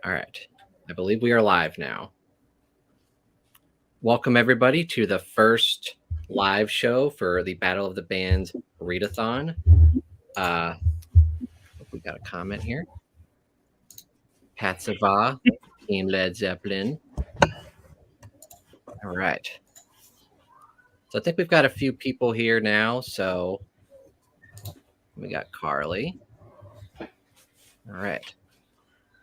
All right. I believe we are live now. Welcome, everybody, to the first live show for the Battle of the Bands Readathon. We got a comment here. Pat Sava, Team Led Zeppelin. All right. So I think we've got a few people here now. So we got Carly. All right.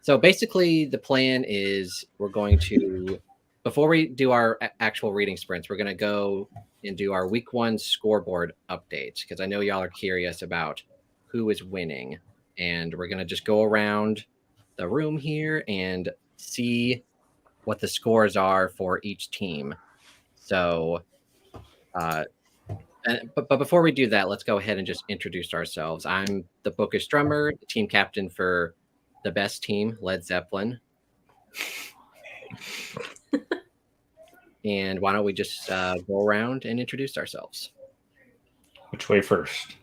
So basically, the plan is we're going to, before we do our actual reading sprints, we're going to go and do our week 1 scoreboard updates, because I know y'all are curious about who is winning. And we're going to just go around the room here and see what the scores are for each team. So, but before we do that, let's go ahead and just introduce ourselves. I'm the Bookish Drummer, the team captain for the best team, Led Zeppelin. And why don't we just go around and introduce ourselves? Which way first?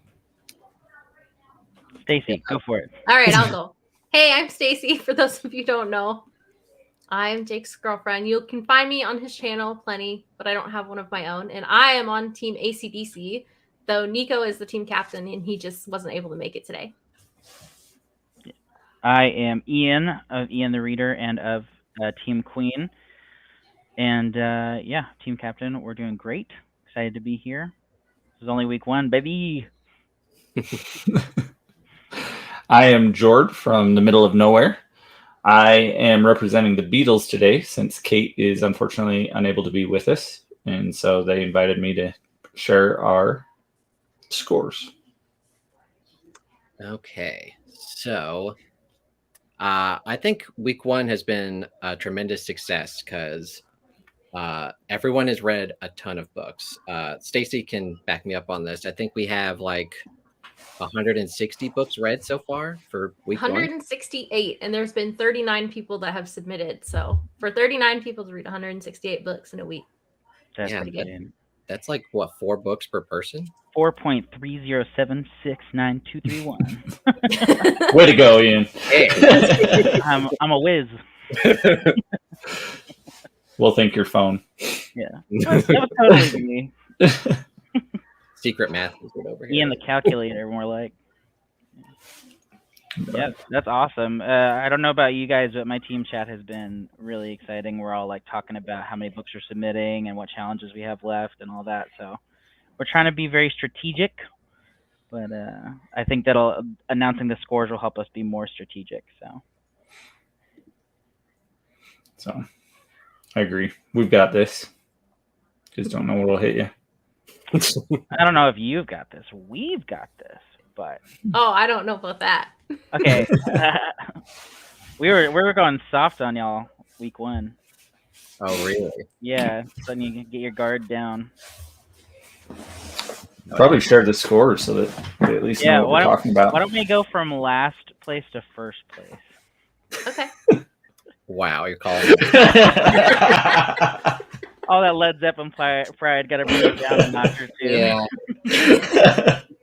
Stacy, go for it. All right, I'll go. Hey, I'm Stacy. For those of you who don't know, I'm Jake's girlfriend. You can find me on his channel plenty, but I don't have one of my own. And I am on Team AC/DC, though Nico is the team captain, and he just wasn't able to make it today. I am Ian of Ian the Reader and of Team Queen. And yeah, team captain. We're doing great. Excited to be here. This is only week 1, baby. I am Jord from the middle of nowhere. I am representing the Beatles today since Kate is unfortunately unable to be with us. And so they invited me to share our scores. Okay. So I think week 1 has been a tremendous success because everyone has read a ton of books. Stacy can back me up on this. I think we have like 160 books read so far for week 168, and there's been 39 people that have submitted. So for 39 people to read 168 books in a week, That's pretty good. That's like what, 4 books per person? 4.3076921. Way to go, Ian. Hey. I'm a whiz. We'll thank your phone. Yeah. That was totally me. Secret math is good over here. Ian the calculator, more like. Yeah, that's awesome. I don't know about you guys, but my team chat has been really exciting. We're all like talking about how many books we're submitting and what challenges we have left and all that. So we're trying to be very strategic, but I think that'll announcing the scores will help us be more strategic. So I agree. We've got this. Just don't know what'll hit you. I don't know if you've got this. We've got this, but Oh, I don't know about that. okay. we were going soft on y'all week 1. Oh, really? Yeah, so you can get your guard down. Probably share the scores so that they at least know what we're talking about. Why don't we go from last place to first place? Okay. Wow, you're calling me. All that Led Zeppelin pride got to bring it down a notch or 2. Yeah.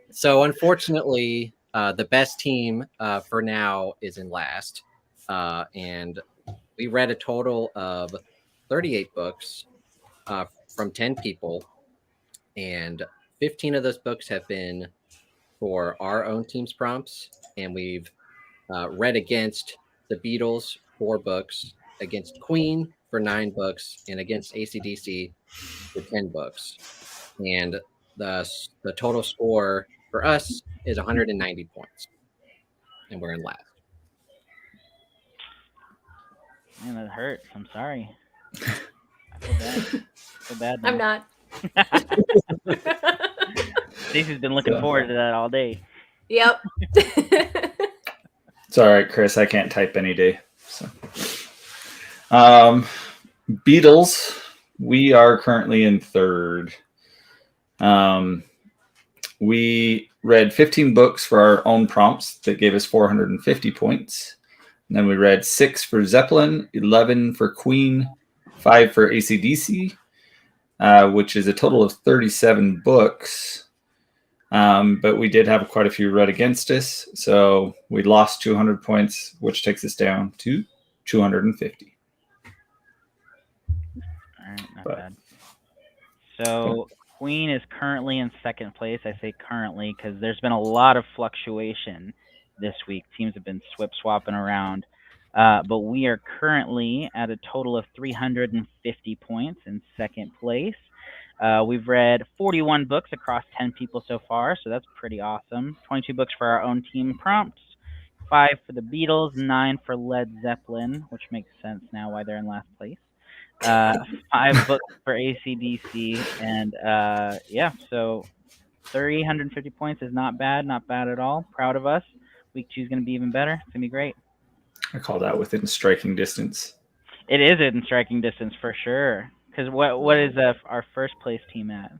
So unfortunately, the best team for now is in last. And we read a total of 38 books from 10 people. And 15 of those books have been for our own team's prompts. And we've read against the Beatles 4 books, against Queen for 9 books, and against AC/DC for 10 books. And the total score for us is 190 points. And we're in last. Man, that hurts. I'm sorry. I feel bad now. I'm not. Stacey's been looking forward to that all day. Yep. It's all right, Chris. I can't type any day. So, Beatles, we are currently in 3rd. We read 15 books for our own prompts that gave us 450 points. And then we read 6 for Zeppelin, 11 for Queen, 5 for AC/DC, which is a total of 37 books. But we did have quite a few read against us. So we lost 200 points, which takes us down to 250. All right, not But- bad. So Queen is currently in second place. I say currently because there's been a lot of fluctuation this week. Teams have been swapping around. But we are currently at a total of 350 points in second place. We've read 41 books across 10 people so far, so that's pretty awesome. 22 books for our own team prompts, 5 for the Beatles, 9 for Led Zeppelin, which makes sense now why they're in last place. 5 books for AC/DC, and yeah, so 350 points is not bad at all. Proud of us. Week 2 is going to be even better. It's going to be great. I call that within striking distance. It is in striking distance for sure. Because what is our first place team at?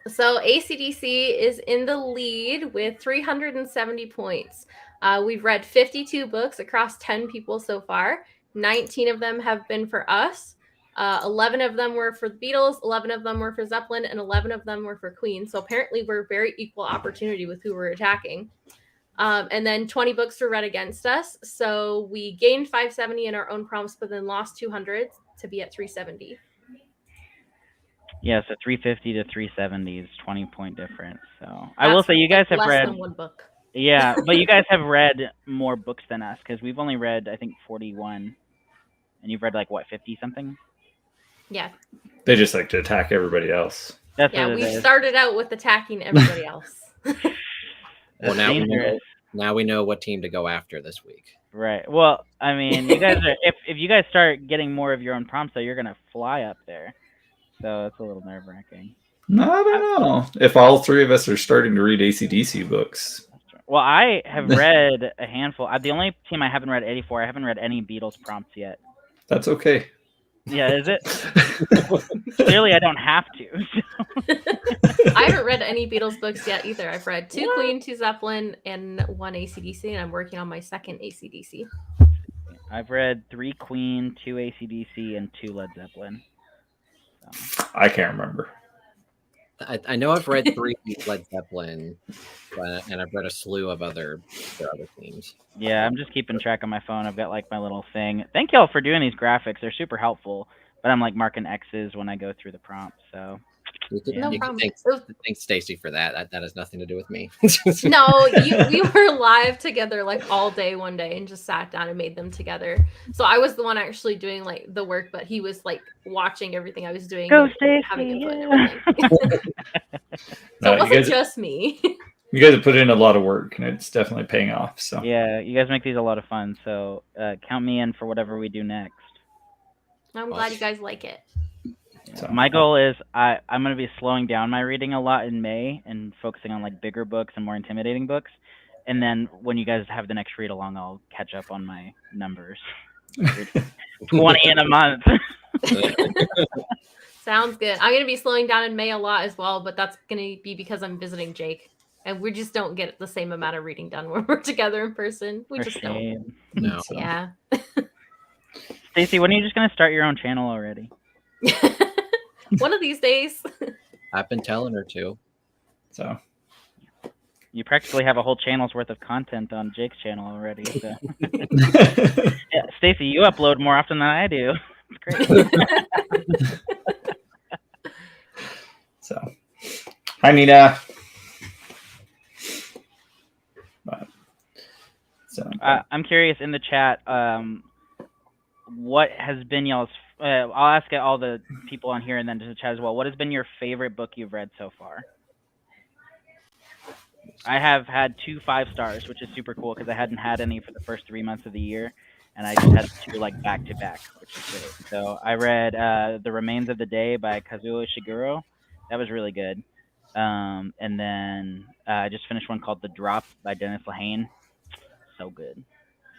So AC/DC is in the lead with 370 points. We've read 52 books across 10 people so far. 19 of them have been for us. 11 of them were for the Beatles, 11 of them were for Zeppelin, and 11 of them were for Queen. So apparently we're very equal opportunity with who we're attacking. And then 20 books were read against us. So we gained 570 in our own prompts, but then lost 200 to be at 370. Yeah, so 350 to 370 is 20-point difference. So I will say you guys have less read than one book. Yeah, but you guys have read more books than us because we've only read I think 41, and you've read like what 50 something. Yeah. They just like to attack everybody else. That's Yeah, what we it is. started out with attacking everybody else. Well, That's now we know what team to go after this week. Right. Well, I mean, you guys are if you guys start getting more of your own prompts, though, you're gonna fly up there. So it's a little nerve-wracking. No, I don't know. If all 3 of us are starting to read AC/DC books. Well, I have read a handful. The only team I haven't read 84. I haven't read any Beatles prompts yet. That's okay. Yeah, is it? Clearly, I don't have to. So. I haven't read any Beatles books yet either. I've read 2 Queen, 2 Zeppelin, and 1 AC/DC, and I'm working on my second AC/DC. I've read 3 Queen, 2 AC/DC, and 2 Led Zeppelin. So. I can't remember. I know I've read 3 Led Zeppelin, and I've read a slew of other teams. Yeah, I'm just keeping track on my phone. I've got like my little thing. Thank y'all for doing these graphics. They're super helpful. But I'm like marking X's when I go through the prompts. So You can, No you can problem. thank Stacy for that. That has nothing to do with me. No, we were live together like all day one day and just sat down and made them together. So I was the one actually doing like the work, but he was like watching everything I was doing. Go, and Stacy, having input and yeah. everything. So No, it wasn't just me. You guys have put in a lot of work, and it's definitely paying off. So yeah, you guys make these a lot of fun. So count me in for whatever we do next. I'm glad you guys like it. So- My goal is I'm going to be slowing down my reading a lot in May and focusing on like bigger books and more intimidating books. And then when you guys have the next read along, I'll catch up on my numbers. 20 in a month. Sounds good. I'm going to be slowing down in May a lot as well, but that's going to be because I'm visiting Jake. And we just don't get the same amount of reading done when we're together in person. We For just don't. shame. No. So- Yeah. Stacy, when are you just going to start your own channel already? One of these days. I've been telling her to. So You practically have a whole channel's worth of content on Jake's channel already. So. Yeah, Stacy, you upload more often than I do. It's great. So, hi Nina. But, so I'm curious in the chat, what has been y'all's? I'll ask all the people on here and then to the chat as well. What has been your favorite book you've read so far? I have had 2 5 stars, which is super cool because I hadn't had any for the first 3 months of the year, and I just had 2 like back to back, which is great. So I read The Remains of the Day by Kazuo Ishiguro. That was really good. And then I just finished one called The Drop by Dennis Lehane. So good.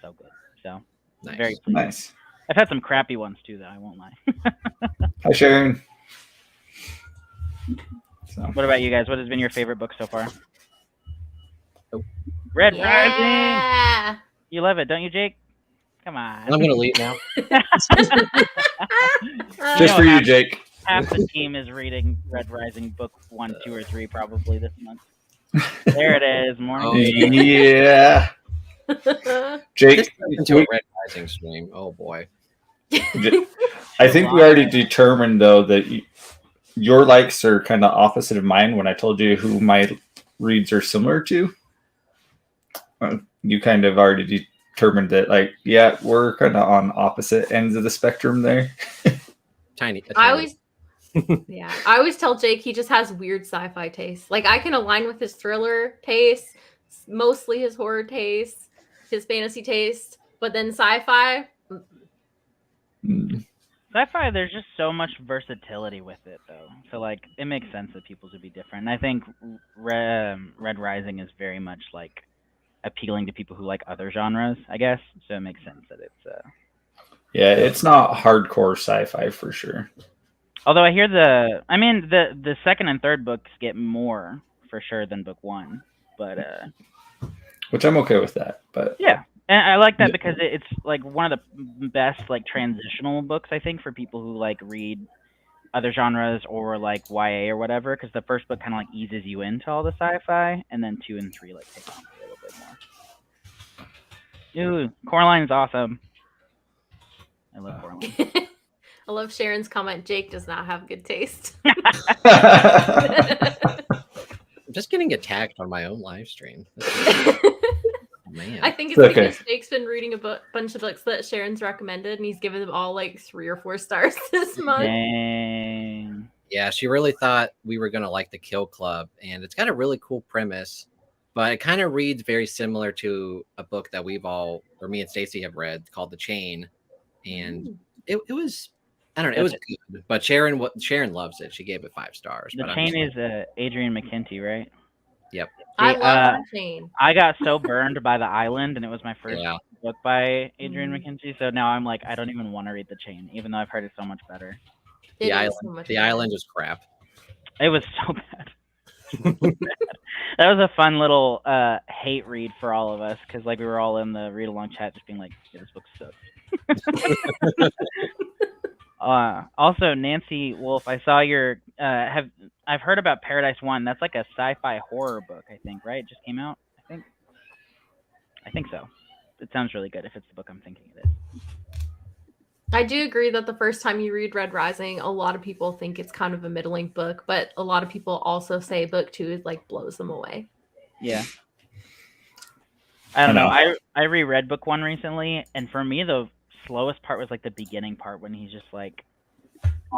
So good. So Nice. very pleased. nice. I've had some crappy ones too, though. I won't lie. Hi Sharon. So What about you guys? What has been your favorite book so far? Oh. Red Rising. Yeah. You love it, don't you, Jake? Come on. I'm gonna leave now. just for you, Jake. Half the team is reading Red Rising book 1, 2, or 3 probably this month. There it is. Morning. Oh, Yeah, Jake. This turned into a Red Rising stream. Oh boy. I think we already determined though that your likes are kind of opposite of mine. When I told you who my reads are similar to, you kind of already determined that, like, yeah, we're kind of on opposite ends of the spectrum there. Tiny. I always tell Jake he just has weird sci-fi tastes. Like I can align with his thriller taste, mostly his horror taste, his fantasy taste, but then sci-fi. Sci-fi, there's just so much versatility with it, though. So, like, it makes sense that people's would be different. And I think Red Rising is very much, like, appealing to people who like other genres, I guess. So it makes sense that it's... Yeah, it's not hardcore sci-fi for sure. Although I hear the second and third books get more, for sure, than book one. But... Which I'm okay with that, but... Yeah. And I like that because it's like one of the best like transitional books, I think, for people who like read other genres or like YA or whatever. Because the first book kind of like eases you into all the sci-fi, and then 2 and 3 like take off a little bit more. Ooh, Coraline's awesome. I love Coraline. I love Sharon's comment. Jake does not have good taste. I'm just getting attacked on my own live stream. Man. I think it's Okay. because Jake's been reading a bunch of books that Sharon's recommended, and he's given them all like 3 or 4 stars this month. Dang. Yeah, she really thought we were going to like the Kill Club, and it's got a really cool premise, but it kind of reads very similar to a book that we've all, or me and Stacy have read, called The Chain, and it was, I don't know, it was good, but Sharon loves it. She gave it 5 stars. The but Chain is Adrian McKenty, right? Yep. I love The Chain. I got so burned by The Island, and it was my first book by Adrian Mm-hmm. McKenty, so now I'm like, I don't even want to read The Chain, even though I've heard it's so much better. The Island is crap. It was so bad. That was a fun little hate read for all of us, because like we were all in the read along chat just being like, yeah, this book sucks. Also, Nancy Wolf, I saw your I've heard about Paradise 1. That's like a sci-fi horror book, I think, right? It just came out, I think so. It sounds really good if it's the book I'm thinking it is. I do agree that the first time you read Red Rising, a lot of people think it's kind of a middling book, but a lot of people also say book 2 like blows them away. Yeah. I don't know. I reread book 1 recently, and for me the slowest part was like the beginning part when he's just like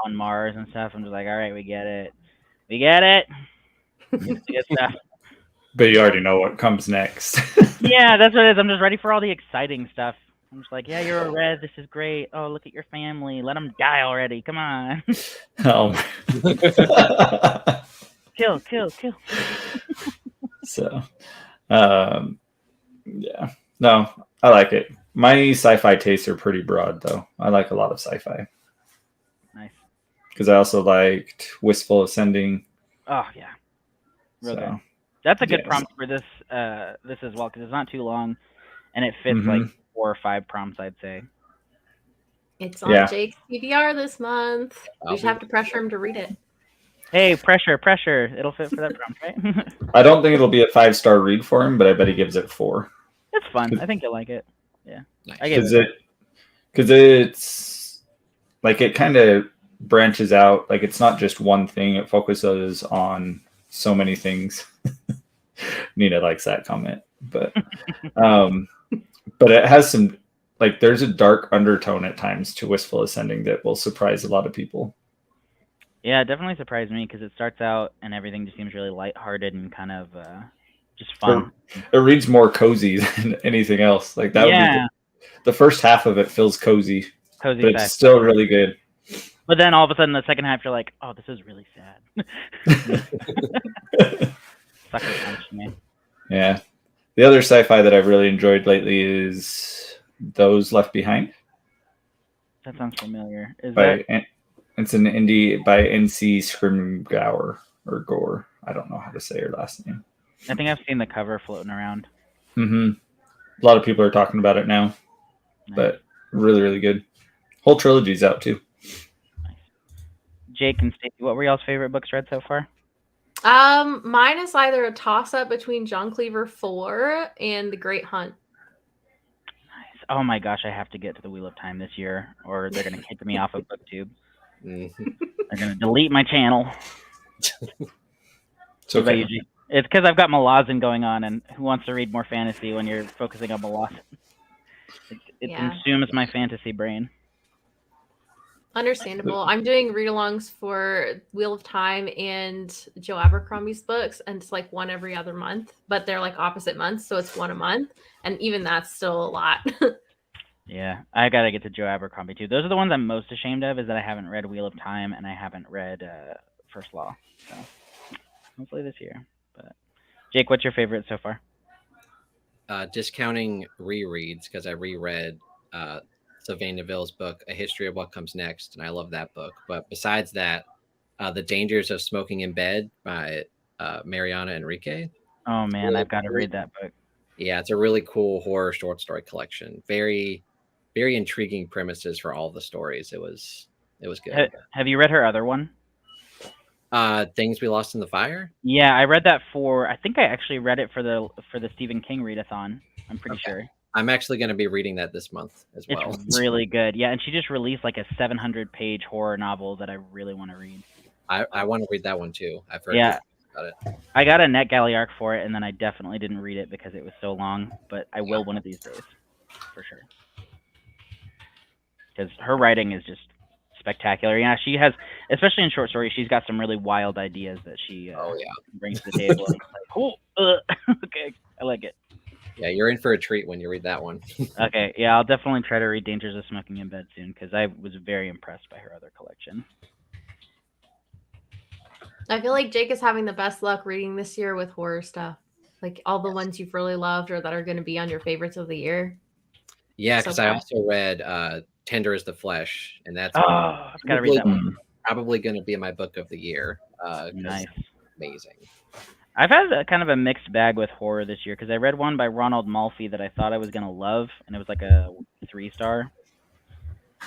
on Mars and stuff. I'm just like, all right, we get it. Good stuff. But you already know what comes next. Yeah, that's what it is. I'm just ready for all the exciting stuff. I'm just like, yeah, you're a red. This is great. Oh, look at your family. Let them die already. Come on. Kill. So, yeah. No, I like it. My sci-fi tastes are pretty broad, though. I like a lot of sci-fi. Nice. Because I also liked Wistful Ascending. Oh, yeah. Real good. So, that's a good prompt for this as well, because it's not too long, and it fits like 4 or 5 prompts, I'd say. It's on Jake's PBR this month. We should have to pressure him to read it. Hey, pressure. It'll fit for that prompt, right? I don't think it'll be a 5-star read for him, but I bet he gives it 4. It's fun. I think you'll like it. Yeah. Nice. I get it. Because it's like it kind of branches out. Like it's not just one thing. It focuses on so many things. Nina likes that comment, but it has some, like, there's a dark undertone at times to Wistful Ascending that will surprise a lot of people. Yeah, it definitely surprised me because it starts out and everything just seems really lighthearted and kind of just fun. It reads more cozy than anything else. Like that would be the first half of it feels cozy, but it's still really good. But then all of a sudden, the second half, you're like, "Oh, this is really sad." Sucker punch me. Yeah. The other sci-fi that I've really enjoyed lately is Those Left Behind. That sounds familiar. It's an indie by N.C. Scrimgour or Gore. I don't know how to say her last name. I think I've seen the cover floating around. Mm-hmm. A lot of people are talking about it now, but really, really good. Whole trilogy's out too. Nice. Jake and Stacey, what were y'all's favorite books read so far? Mine is either a toss-up between John Cleaver 4 and The Great Hunt. Nice. Oh my gosh, I have to get to the Wheel of Time this year, or they're gonna kick me off of BookTube. Mhm. They're gonna delete my channel. It's What about you, okay. G? It's because I've got Malazan going on, and who wants to read more fantasy when you're focusing on Malazan? It Yeah. consumes my fantasy brain. Understandable. I'm doing read-alongs for Wheel of Time and Joe Abercrombie's books, and it's like one every other month, but they're like opposite months, so it's one a month, and even that's still a lot. Yeah, I gotta get to Joe Abercrombie too. Those are the ones I'm most ashamed of, is that I haven't read Wheel of Time and I haven't read First Law. So hopefully this year. But Jake, what's your favorite so far? Discounting rereads because I reread Sylvain Neville's book, A History of What Comes Next, and I love that book. But besides that, The Dangers of Smoking in Bed by Mariana Enrique. Oh man, Really I've got to great. read that book. Yeah, it's a really cool horror short story collection. Very, very intriguing premises for all the stories. It was good. Have you read her other one? Things We Lost in the Fire. Yeah, I read that I think I actually read it for the Stephen King readathon. I'm pretty sure. I'm actually going to be reading that this month as well. It's really good. Yeah, and she just released like a 700-page horror novel that I really want to read. I want to read that one too. I've heard Yeah. about it. I got a NetGalley for it, and then I definitely didn't read it because it was so long. But I will one of these days, for sure. Because her writing is just spectacular. Yeah, she has, especially in short stories, she's got some really wild ideas that she brings to the table. And it's like, cool. Okay, I like it. Yeah, you're in for a treat when you read that one. Okay, yeah, I'll definitely try to read Dangers of Smoking in Bed soon because I was very impressed by her other collection. I feel like Jake is having the best luck reading this year with horror stuff. Like all the ones you've really loved or that are going to be on your favorites of the year. Yeah, So because I far. also read Tender as the Flesh, and that's I've got to read that one. probably going to be my book of the year. Nice. Amazing. I've had kind of a mixed bag with horror this year because I read one by Ronald Malfi that I thought I was going to love, and it was like a 3-star.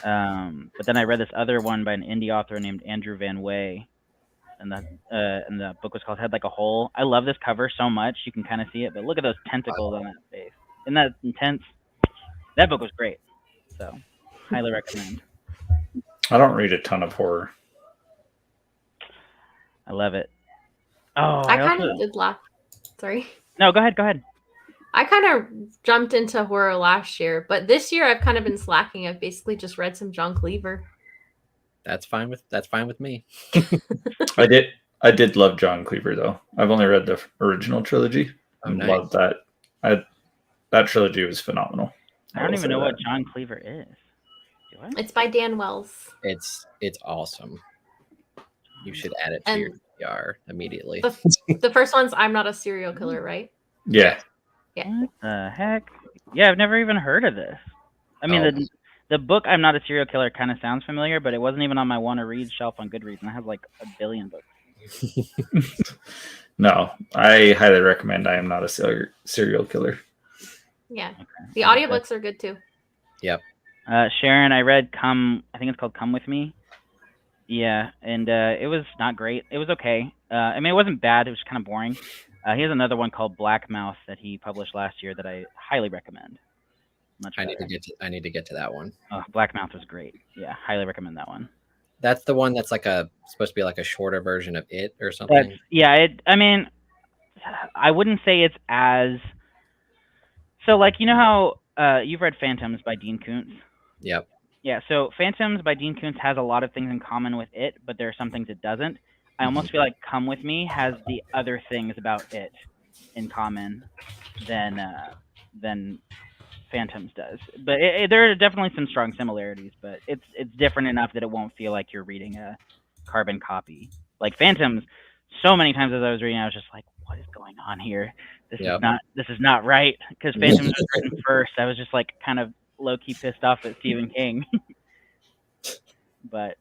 But then I read this other one by an indie author named Andrew Van Wey, and the book was called Head Like a Hole. I love this cover so much. You can kind of see it, but look at those tentacles on that face. Isn't that intense? That book was great. So, highly recommend. I don't read a ton of horror. I love it. Oh, I kind of did laugh. Sorry. No, go ahead. I kind of jumped into horror last year, but this year I've kind of been slacking. I've basically just read some John Cleaver. That's fine with me. I did love John Cleaver though. I've only read the original trilogy. Oh, and nice. loved that. That trilogy was phenomenal. I don't even know what John Cleaver is. Do I? It's by Dan Wells. It's awesome. You should add it to your PR immediately. The first one's I'm Not a Serial Killer, right? Yeah. What the heck? Yeah, I've never even heard of this. I mean, the book I'm Not a Serial Killer kind of sounds familiar, but it wasn't even on my want-to-read shelf on Goodreads, and I have like a billion books. No, I highly recommend I Am Not a Serial Killer. Yeah. Okay. The audiobooks are good too. Yep. Sharon, I read I think it's called Come With Me. Yeah, and it was not great. It was okay. I mean, it wasn't bad. It was kind of boring. He has another one called Black Mouth that he published last year that I highly recommend. I need to get to that one. Oh, Black Mouth was great. Yeah, highly recommend that one. That's the one that's like supposed to be like a shorter version of It or something. I mean, I wouldn't say it's as. So, like, you know how you've read Phantoms by Dean Koontz? Yep. Yeah, so Phantoms by Dean Koontz has a lot of things in common with It, but there are some things it doesn't. I almost feel like Come With Me has the other things about It in common than Phantoms does. But there are definitely some strong similarities, but it's different enough that it won't feel like you're reading a carbon copy. Like Phantoms, so many times as I was reading, I was just like, what is going on here? This is not right. Because Phantoms was written first. I was just like kind of low-key pissed off at Stephen King. But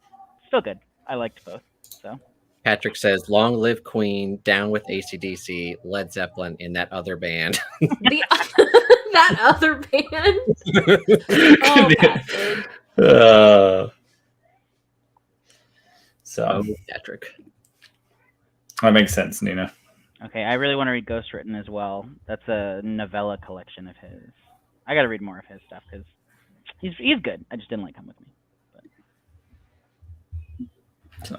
still good. I liked both. So Patrick says, "Long live Queen, down with AC/DC, Led Zeppelin, in that other band." That other band? Oh, Patrick. So, Patrick. That makes sense, Nina. Okay, I really want to read Ghost Written as well. That's a novella collection of his. I got to read more of his stuff because he's good. I just didn't like him with me. So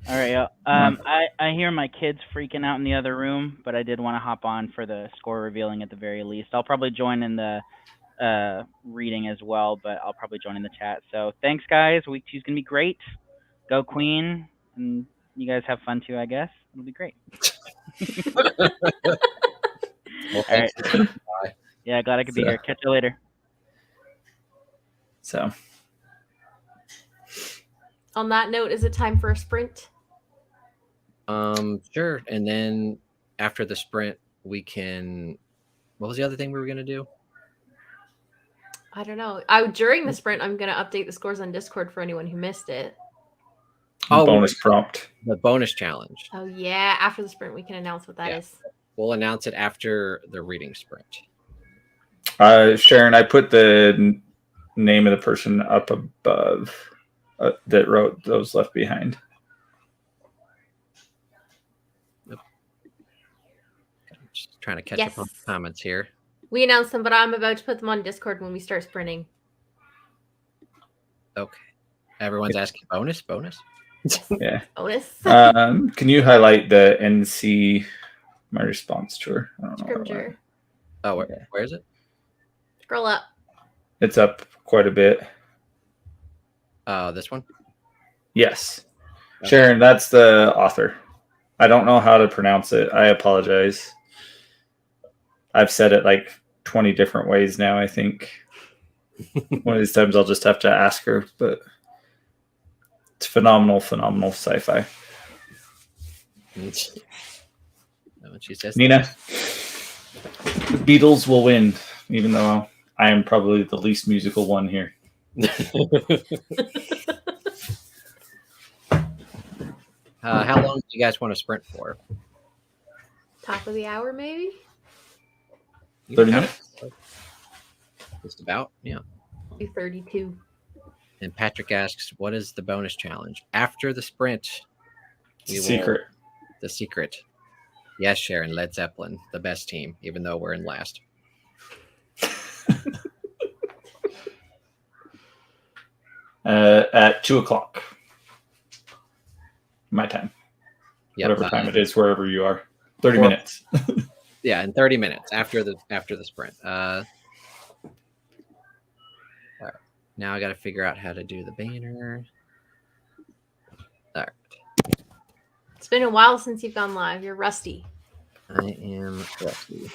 All right, y'all. I hear my kids freaking out in the other room, but I did want to hop on for the score revealing at the very least. I'll probably join in the reading as well, but I'll probably join in the chat. So thanks, guys. Week 2 is gonna be great. Go Queen, and you guys have fun too. I guess it'll be great. Well, All right. thanks. Bye. Yeah, glad I could be So- here. Catch you later. So On that note, is it time for a sprint? Sure. And then after the sprint, we can. What was the other thing we were gonna do? I don't know. During the sprint, I'm gonna update the scores on Discord for anyone who missed it. Oh, bonus prompt. The bonus challenge. Oh yeah, after the sprint, we can announce what that Yeah. is. We'll announce it after the reading sprint. Sharon, I put the name of the person up above that wrote those left behind. Just trying to catch Yes. up on the comments here. We announced them, but I'm about to put them on Discord when we start sprinting. Okay. Everyone's asking bonus. Yeah. Bonus. Can you highlight the NC? My response to her. I don't know where it went. Scrimger. Oh, Okay. where is it? Scroll up. It's up quite a bit. This one. Yes. Okay. Sharon, that's the author. I don't know how to pronounce it. I apologize. I've said it like 20 different ways now, I think. One of these times I'll just have to ask her, but it's phenomenal sci-fi. She says Nina, the Beatles will win, even though I am probably the least musical one here. How long do you guys want to sprint for? Top of the hour, maybe? 30 minutes? Just about, yeah. Do 32. And Patrick asks, what is the bonus challenge? After the sprint, Secret. The secret. Yes, Sharon, Led Zeppelin, the best team, even though we're in last. At 2:00 my time. Yep, Whatever time it is, wherever you are. 30 minutes. Yeah, in 30 minutes after the sprint. All right. Now I got to figure out how to do the banner. All right. It's been a while since you've gone live. You're rusty. I am rusty.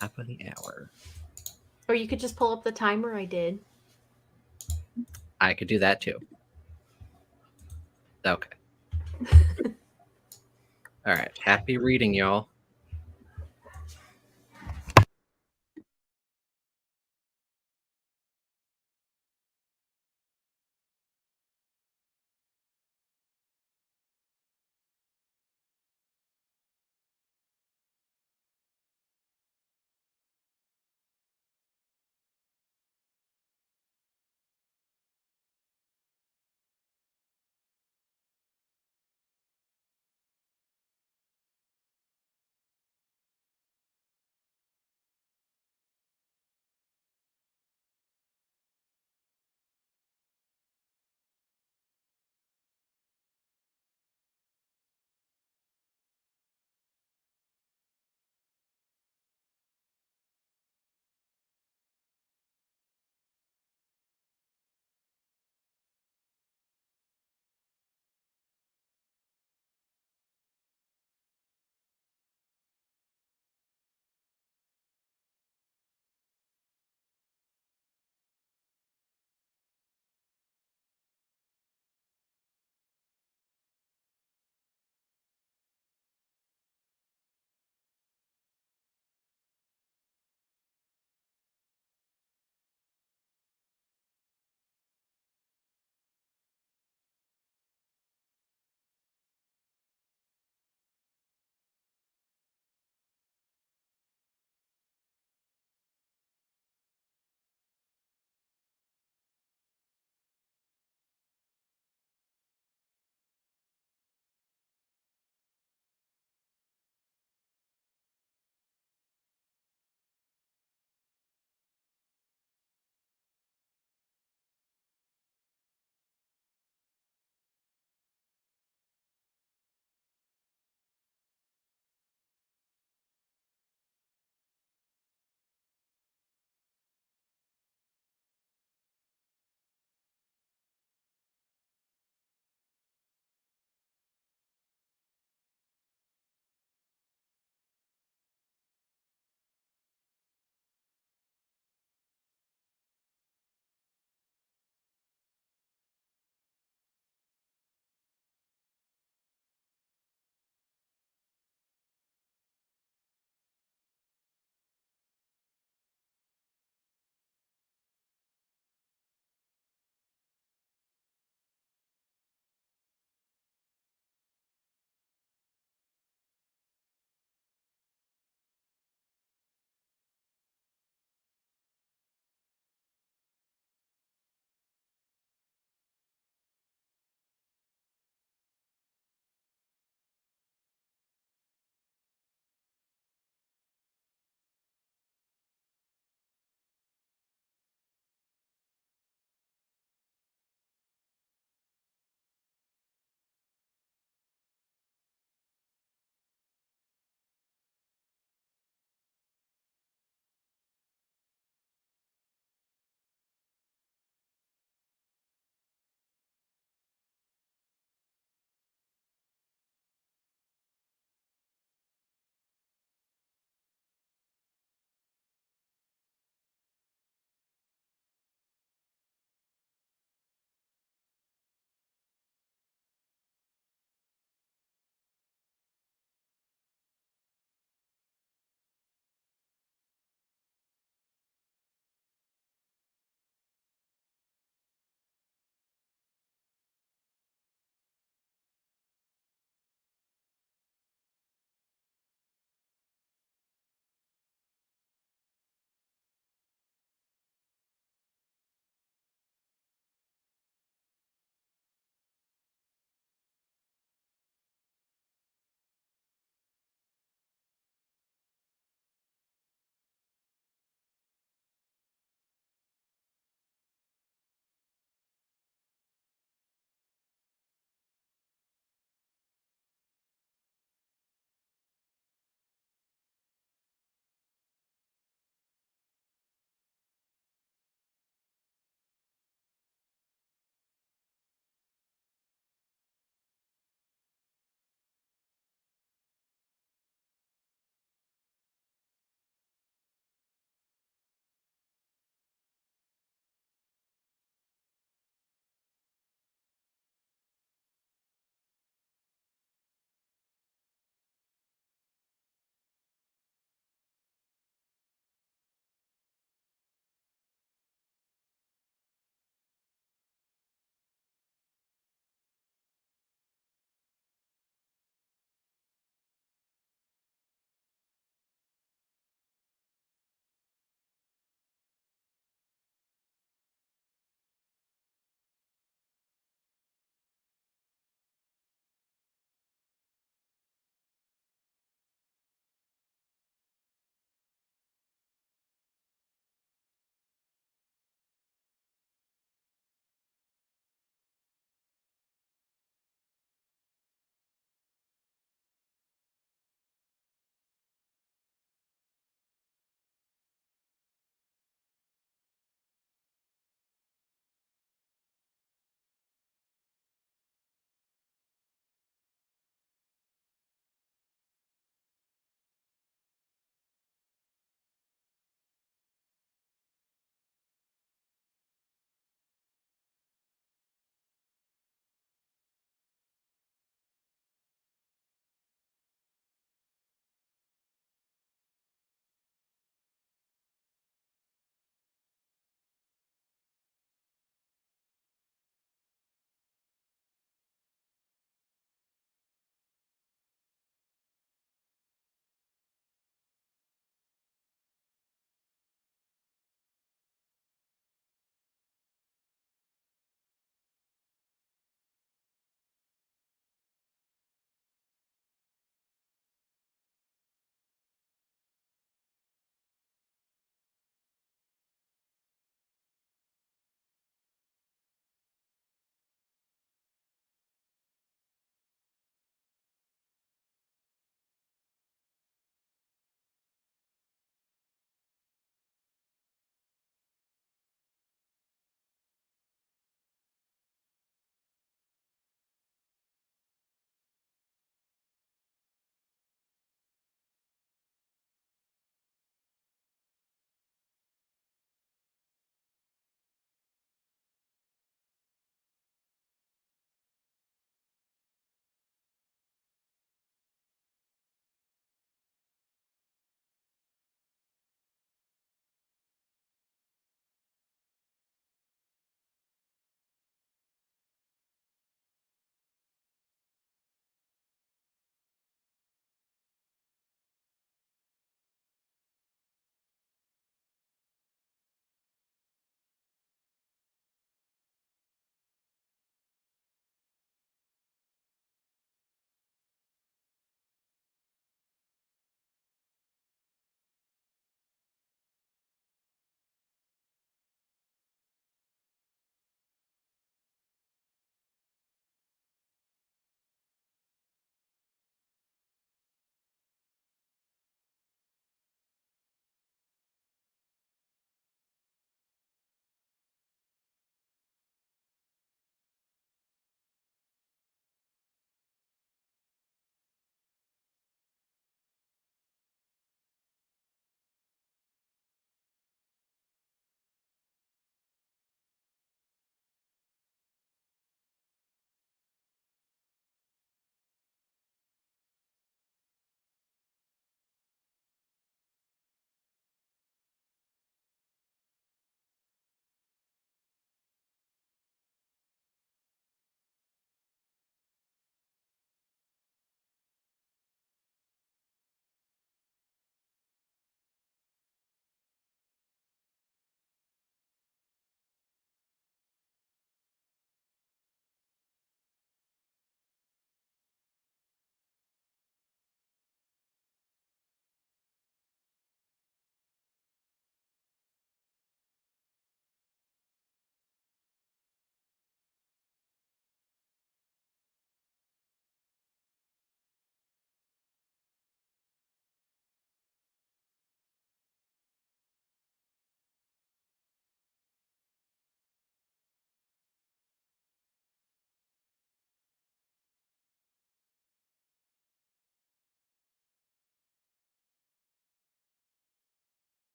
Top of the hour. Or you could just pull up the timer I did. I could do that too. Okay. All right. Happy reading, y'all.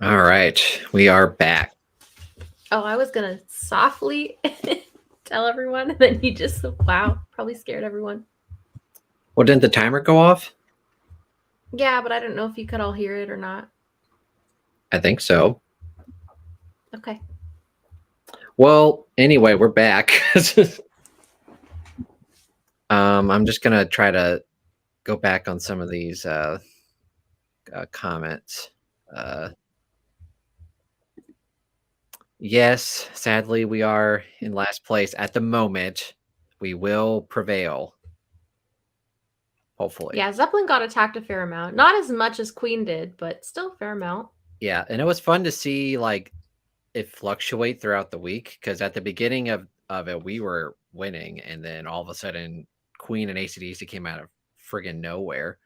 All right, we are back. Oh, I was gonna softly tell everyone, and then you just probably scared everyone. Well, didn't the timer go off? Yeah, but I don't know if you could all hear it or not. I think so. Okay. Well, anyway, we're back. I'm just gonna try to go back on some of these comments. Yes, sadly, we are in last place at the moment. We will prevail. Hopefully. Yeah, Zeppelin got attacked a fair amount. Not as much as Queen did, but still a fair amount. Yeah, and it was fun to see like it fluctuate throughout the week because at the beginning of it we were winning, and then all of a sudden Queen and AC/DC came out of friggin' nowhere.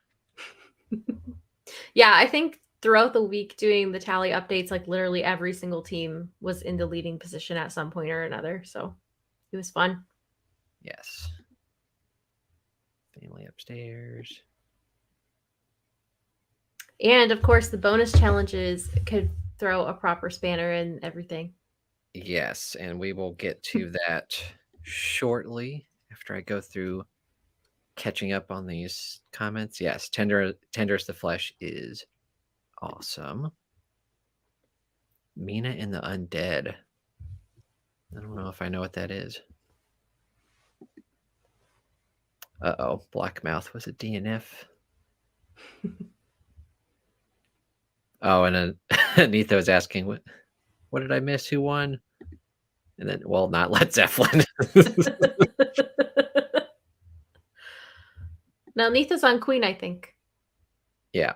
Yeah, I think throughout the week doing the tally updates, like literally every single team was in the leading position at some point or another. So it was fun. Yes. Family upstairs. And of course, the bonus challenges could throw a proper spanner in everything. Yes, and we will get to that shortly after I go through catching up on these comments. Yes, tender as the flesh is awesome. Mina and the Undead. I don't know if I know what that is. Uh-oh, Blackmouth was a DNF. Oh, and then Anita was asking, what did I miss? Who won? And then, well, not Led Zeppelin. Now, Neetha's on Queen, I think. Yeah.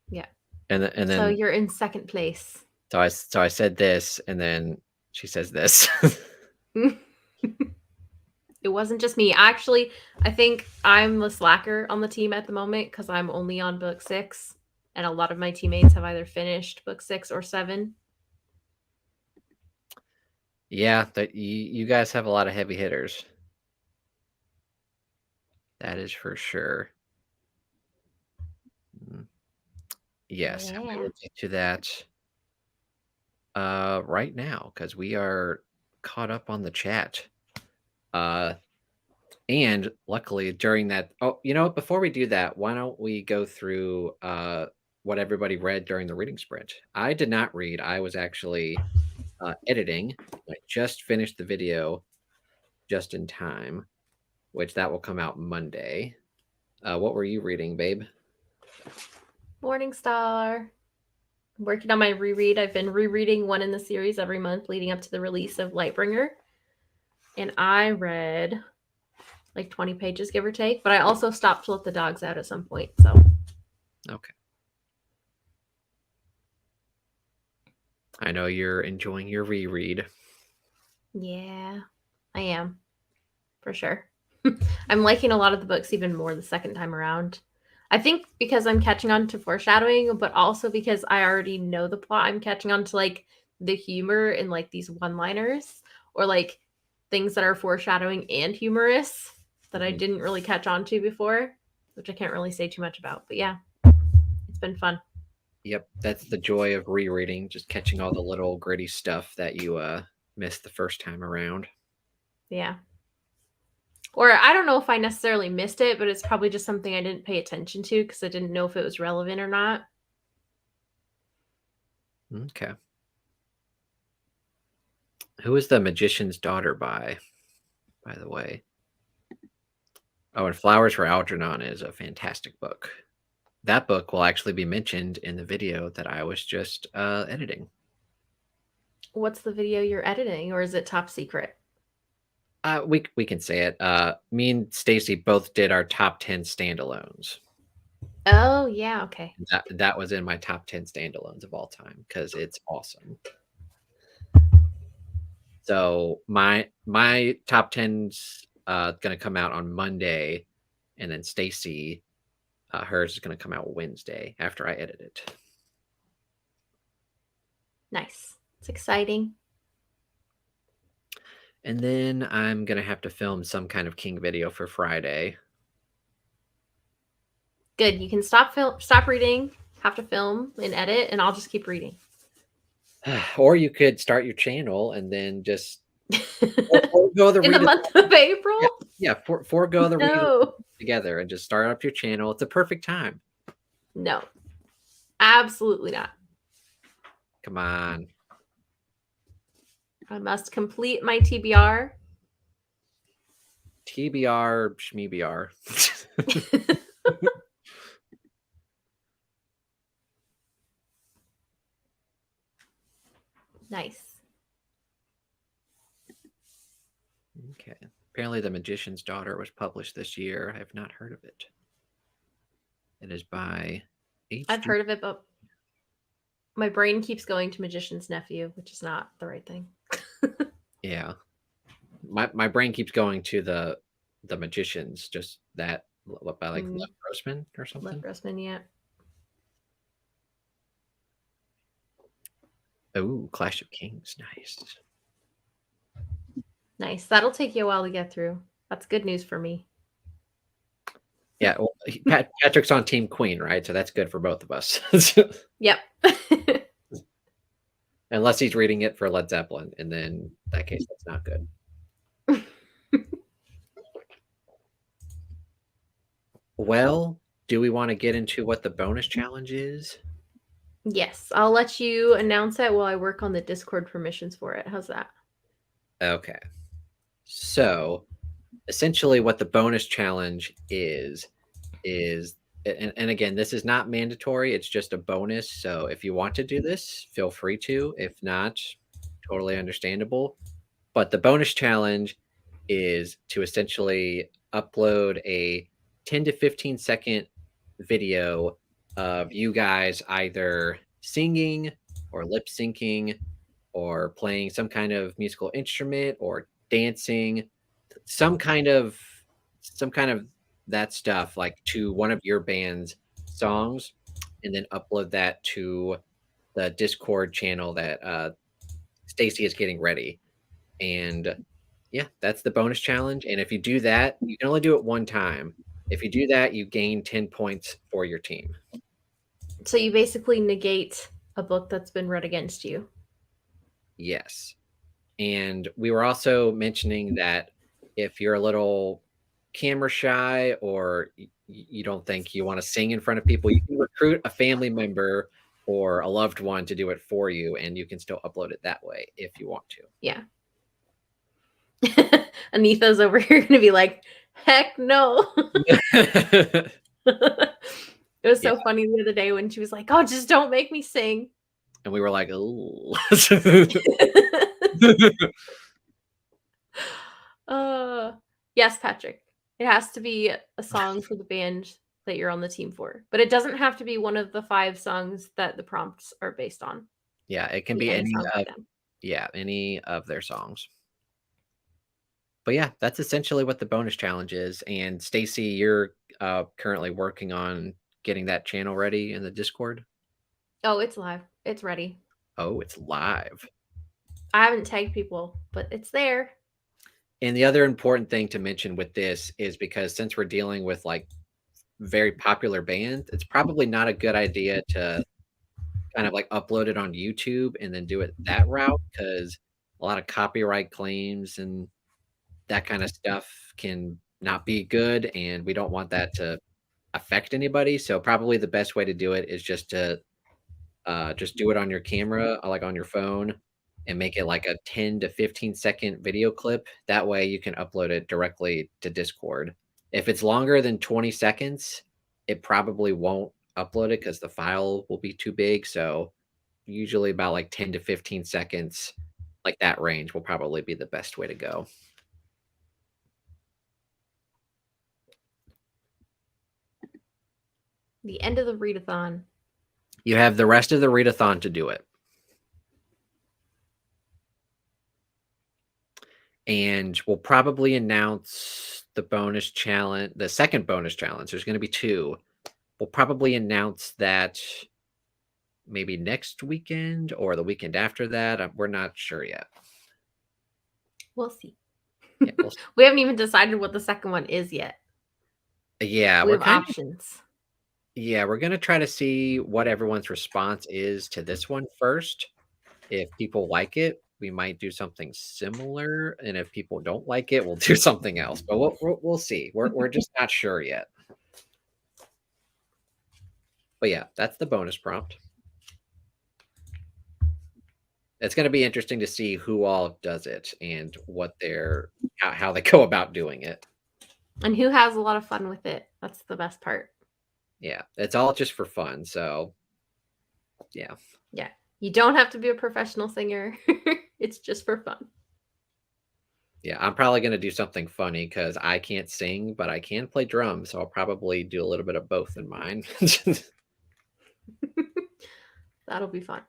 Yeah. And then so you're in second place. So I said this, and then she says this. It wasn't just me. Actually, I think I'm the slacker on the team at the moment because I'm only on book 6, and a lot of my teammates have either finished book 6 or 7. Yeah, that you guys have a lot of heavy hitters. That is for sure. Yes, we will get to that right now because we are caught up on the chat. And luckily during that, before we do that, why don't we go through what everybody read during the reading sprint? I did not read. I was actually editing. I just finished the video just in time, which that will come out Monday. What were you reading, babe? Morningstar. I'm working on my reread. I've been rereading one in the series every month leading up to the release of Lightbringer. And I read like 20 pages, give or take. But I also stopped to let the dogs out at some point. So okay. I know you're enjoying your reread. Yeah, I am. For sure. I'm liking a lot of the books even more the second time around. I think because I'm catching on to foreshadowing, but also because I already know the plot. I'm catching on to like the humor in like these one-liners or like things that are foreshadowing and humorous that I didn't really catch on to before, which I can't really say too much about. But yeah, it's been fun. Yep, that's the joy of rereading, just catching all the little gritty stuff that you missed the first time around. Yeah. Or I don't know if I necessarily missed it, but it's probably just something I didn't pay attention to because I didn't know if it was relevant or not. Okay. Who is The Magician's Daughter by the way? Oh, and Flowers for Algernon is a fantastic book. That book will actually be mentioned in the video that I was just editing. What's the video you're editing, or is it top secret? We can say it. Me and Stacy both did our top 10 standalones. Oh yeah, okay. That was in my top 10 standalones of all time because it's awesome. So my top 10's gonna come out on Monday, and then Stacy, hers is gonna come out Wednesday after I edit it. Nice. It's exciting. And then I'm gonna have to film some kind of King video for Friday. Good. You can stop reading have to film and edit, and I'll just keep reading. Or you could start your channel and then just forego the In the readathon. month of April? Yeah, forego the readathon No. together and just start up your channel. It's a perfect time. No. Absolutely not. Come on. I must complete my TBR. TBR, schmeBR. Nice. Okay. Apparently, The Magician's Daughter was published this year. I have not heard of it. It is by I've heard of it, but my brain keeps going to Magician's Nephew, which is not the right thing. Yeah. My brain keeps going to the Magicians, just that by like Lev Grossman or something. Lev Grossman, yeah. Oh, Clash of Kings, nice. Nice. That'll take you a while to get through. That's good news for me. Yeah, well, Patrick's on Team Queen, right? So that's good for both of us. Yep. Unless he's reading it for Led Zeppelin, and then in that case, that's not good. Well, do we want to get into what the bonus challenge is? Yes, I'll let you announce it while I work on the Discord permissions for it. How's that? Okay. So, essentially what the bonus challenge is and again, this is not mandatory, it's just a bonus. So if you want to do this, feel free to. If not, totally understandable. But the bonus challenge is to essentially upload a 10 to 15 second video of you guys either singing or lip syncing or playing some kind of musical instrument or dancing, some kind of that stuff, like to one of your band's songs, and then upload that to the Discord channel that Stacy is getting ready. And yeah, that's the bonus challenge. And if you do that, you can only do it one time. If you do that, you gain 10 points for your team. So you basically negate a book that's been read against you. Yes. And we were also mentioning that if you're a little camera shy or you don't think you want to sing in front of people, you can recruit a family member or a loved one to do it for you, and you can still upload it that way if you want to. Yeah. Anita's over here going to be like, heck no. It was so funny the other day when she was like, oh, just don't make me sing. And we were like, oh. Yes, Patrick. It has to be a song for the band that you're on the team for. But it doesn't have to be one of the 5 songs that the prompts are based on. Yeah, it can be any of their songs. But yeah, that's essentially what the bonus challenge is. And Stacy, you're currently working on getting that channel ready in the Discord. Oh, it's live. It's ready. Oh, it's live. I haven't tagged people, but it's there. And the other important thing to mention with this is because since we're dealing with like very popular bands, it's probably not a good idea to kind of like upload it on YouTube and then do it that route, because a lot of copyright claims and that kind of stuff can not be good, and we don't want that to affect anybody. So probably the best way to do it is just to just do it on your camera, like on your phone, and make it like a 10 to 15 second video clip. That way you can upload it directly to Discord. If it's longer than 20 seconds, it probably won't upload it because the file will be too big. So usually about like 10 to 15 seconds, like that range will probably be the best way to go. The end of the readathon. You have the rest of the readathon to do it. And we'll probably announce the bonus challenge, the second bonus challenge. There's going to be 2. We'll probably announce that maybe next weekend or the weekend after that. We're not sure yet. We'll see. Yeah, we'll see. We haven't even decided what the second one is yet. Yeah, we have options. Yeah, we're gonna try to see what everyone's response is to this one first. If people like it, we might do something similar, and if people don't like it, we'll do something else. But we'll see. We're just not sure yet. But yeah, that's the bonus prompt. It's going to be interesting to see who all does it and what how they go about doing it. And who has a lot of fun with it. That's the best part. Yeah, it's all just for fun. So, yeah. Yeah. You don't have to be a professional singer. It's just for fun. Yeah, I'm probably going to do something funny because I can't sing, but I can play drums. So I'll probably do a little bit of both in mine. That'll be fun.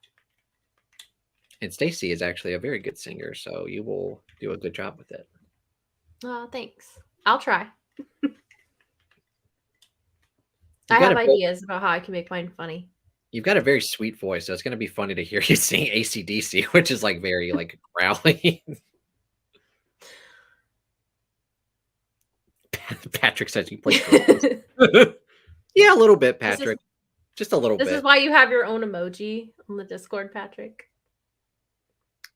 And Stacy is actually a very good singer, so you will do a good job with it. Oh, thanks. I'll try. I have ideas about how I can make mine funny. You've got a very sweet voice, so it's going to be funny to hear you sing AC/DC, which is like very like growly. Patrick says you play drums. Yeah, a little bit, Patrick. Just a little bit. This is why you have your own emoji on the Discord, Patrick.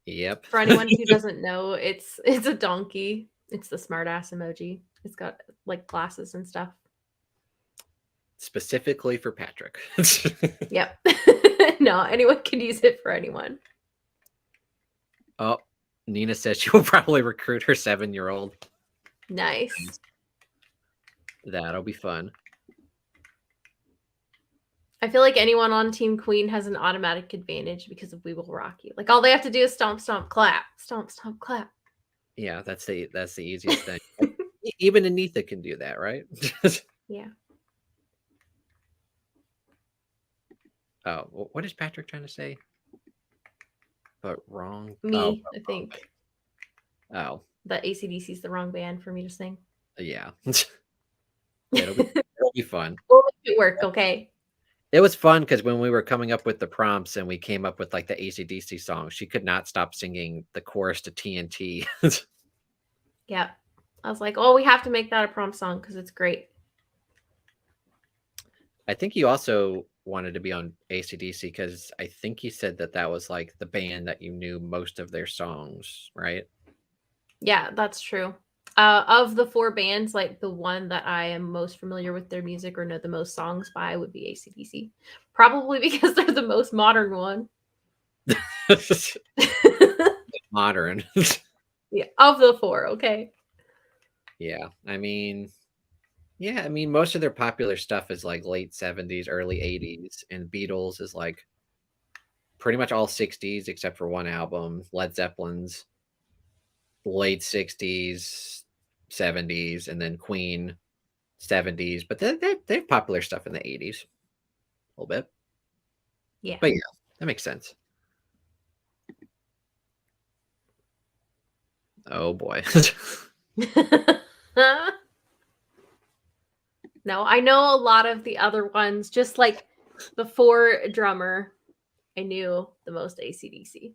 Yep. For anyone who doesn't know, it's a donkey. It's the smartass emoji. It's got like glasses and stuff. Specifically for Patrick. Yep. No, anyone can use it for anyone. Oh, Nina says she will probably recruit her 7-year-old. Nice. That'll be fun. I feel like anyone on Team Queen has an automatic advantage because of We Will Rock You. Like all they have to do is stomp, stomp, clap. Stomp, stomp, clap. Yeah, that's the easiest thing. Even Anitha can do that, right? Yeah. Oh, what is Patrick trying to say? But wrong. Me, I think. Oh. That AC/DC is the wrong band for me to sing. Yeah. It'll be fun. We'll make it work, okay? It was fun because when we were coming up with the prompts and we came up with like the AC/DC song, she could not stop singing the chorus to TNT. Yeah. I was like, oh, we have to make that a prompt song because it's great. I think you also wanted to be on AC/DC because I think you said that was like the band that you knew most of their songs, right? Yeah, that's true. Of the 4 bands, like the one that I am most familiar with their music or know the most songs by would be AC/DC. Probably because they're the most modern one. Modern. Yeah, of the 4, okay. Yeah, I mean, most of their popular stuff is like late 70s, early 80s, and Beatles is like pretty much all 60s except for one album, Led Zeppelin's late 60s, 70s, and then Queen 70s, but they have popular stuff in the 80s a little bit. Yeah. But yeah, that makes sense. Oh boy. No, I know a lot of the other ones, just like before Drummer, I knew the most AC/DC.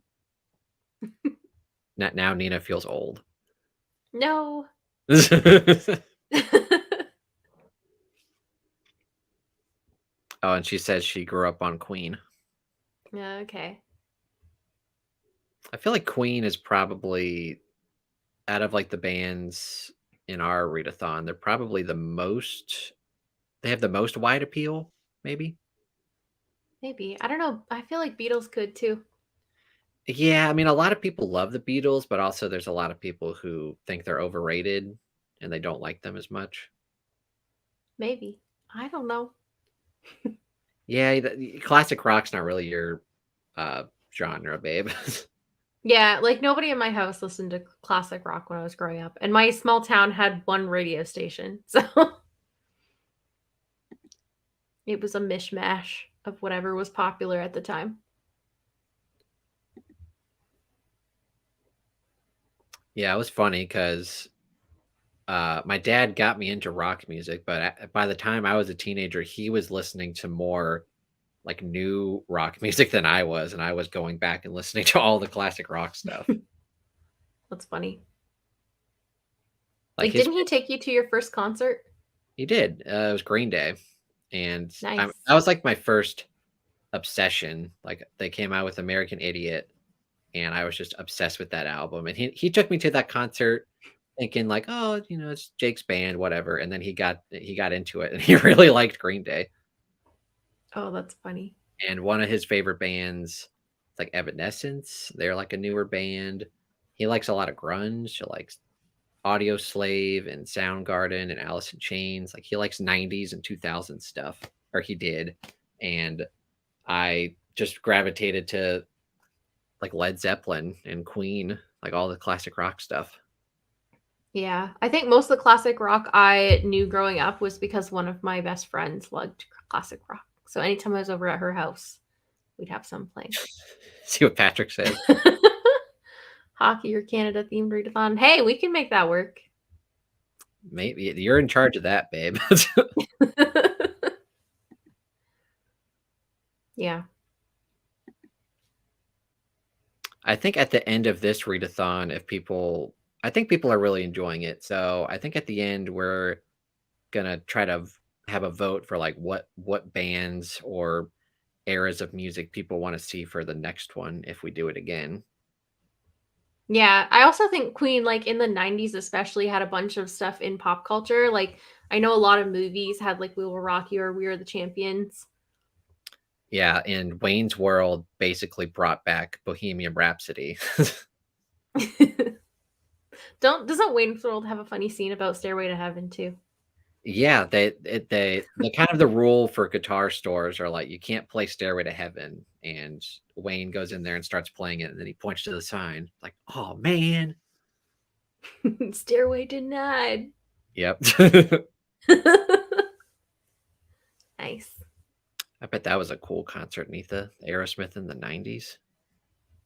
Now Nina feels old. No. Oh, and she says she grew up on Queen. Yeah, okay. I feel like Queen is probably, out of like the bands in our readathon, they're probably they have the most wide appeal, maybe. Maybe. I don't know. I feel like Beatles could too. Yeah, I mean, a lot of people love the Beatles, but also there's a lot of people who think they're overrated and they don't like them as much. Maybe. I don't know. Yeah, classic rock's not really your genre, babe. Yeah, like nobody in my house listened to classic rock when I was growing up. And my small town had one radio station. So it was a mishmash of whatever was popular at the time. Yeah, it was funny because my dad got me into rock music, but by the time I was a teenager, he was listening to more like new rock music than I was, and I was going back and listening to all the classic rock stuff. That's funny. Like didn't he take you to your first concert? He did. It was Green Day. And Nice. that was like my first obsession. Like they came out with American Idiot, and I was just obsessed with that album. And he took me to that concert thinking like, oh, it's Jake's band, whatever. And then he got into it, and he really liked Green Day. Oh, that's funny. And one of his favorite bands, like Evanescence, they're like a newer band. He likes a lot of grunge. He likes Audio Slave and Soundgarden and Alice in Chains. Like he likes 90s and 2000s stuff, or he did. And I just gravitated to like Led Zeppelin and Queen, like all the classic rock stuff. Yeah, I think most of the classic rock I knew growing up was because one of my best friends loved classic rock. So anytime I was over at her house, we'd have some playing. See what Patrick says. Hockey or Canada themed readathon. Hey, we can make that work. Maybe you're in charge of that, babe. Yeah. I think at the end of this readathon, I think people are really enjoying it. So I think at the end we're gonna try to have a vote for like what bands or eras of music people want to see for the next one if we do it again. Yeah, I also think Queen, like in the 90s especially, had a bunch of stuff in pop culture. Like I know a lot of movies had like We Will Rock You or We Are the Champions. Yeah, and Wayne's World basically brought back Bohemian Rhapsody. Doesn't Wayne's World have a funny scene about Stairway to Heaven too? Yeah, they kind of the rule for guitar stores are like you can't play Stairway to Heaven, and Wayne goes in there and starts playing it, and then he points to the sign like, "Oh man, Stairway denied." Yep. Nice. I bet that was a cool concert, Neitha. Aerosmith in the 90s.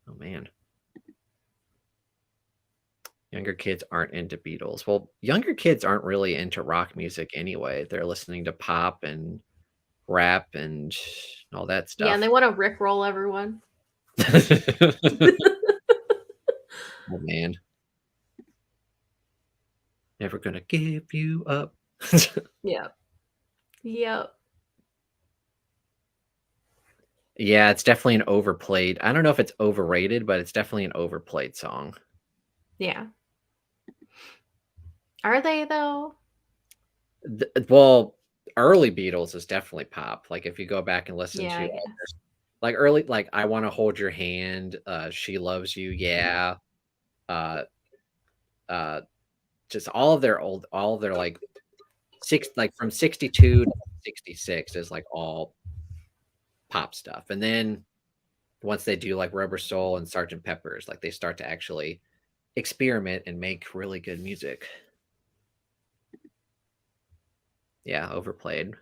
Oh man. Younger kids aren't into Beatles. Well, younger kids aren't really into rock music anyway. They're listening to pop and rap and all that stuff. Yeah, and they want to rickroll everyone. Oh man. Never gonna give you up. Yep. Yep. Yeah, it's definitely an overplayed. I don't know if it's overrated, but it's definitely an overplayed song. Yeah. Are they though? Well, early Beatles is definitely pop. Like if you go back and listen Yeah, I to guess. like early, like I Want to Hold Your Hand, She Loves You, yeah. Just all of their like from 62 to 66 is like all pop stuff. And then once they do like Rubber Soul and Sgt. Pepper's, like they start to actually experiment and make really good music. Yeah, overplayed.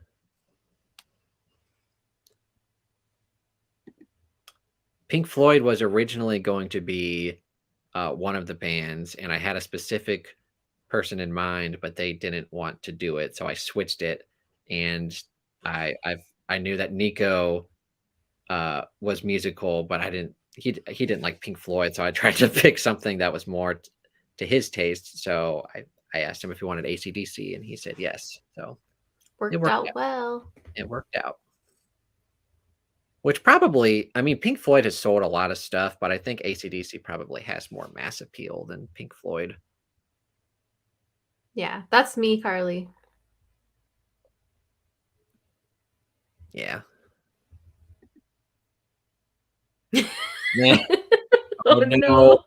Pink Floyd was originally going to be one of the bands, and I had a specific person in mind, but they didn't want to do it, so I switched it. And I knew that Nico was musical, but he didn't like Pink Floyd, so I tried to pick something that was more to his taste. So I asked him if he wanted AC/DC, and he said yes. So worked out well. It worked out. Which probably, I mean, Pink Floyd has sold a lot of stuff, but I think AC/DC probably has more mass appeal than Pink Floyd. Yeah, that's me, Carly. Yeah. Yeah. Oh no.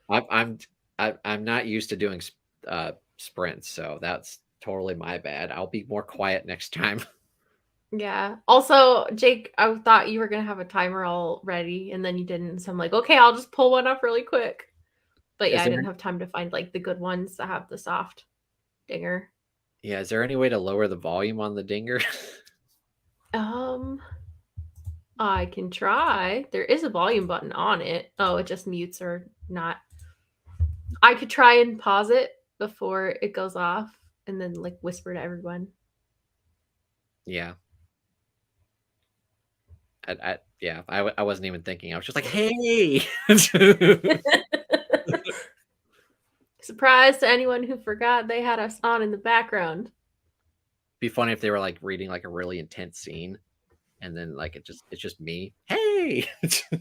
I'm not used to doing sprints, so that's totally my bad. I'll be more quiet next time. Yeah. Also, Jake, I thought you were gonna have a timer all ready, and then you didn't. So I'm like, okay, I'll just pull one up really quick. But yeah, I didn't have time to find like the good ones that have the soft dinger. Yeah, is there any way to lower the volume on the dinger? I can try. There is a volume button on it. Oh, it just mutes or not. I could try and pause it before it goes off and then like whisper to everyone. Yeah. I wasn't even thinking. I was just like, hey. Surprise to anyone who forgot they had us on in the background. be funny if they were like reading like a really intense scene, and then like it's just me. Hey.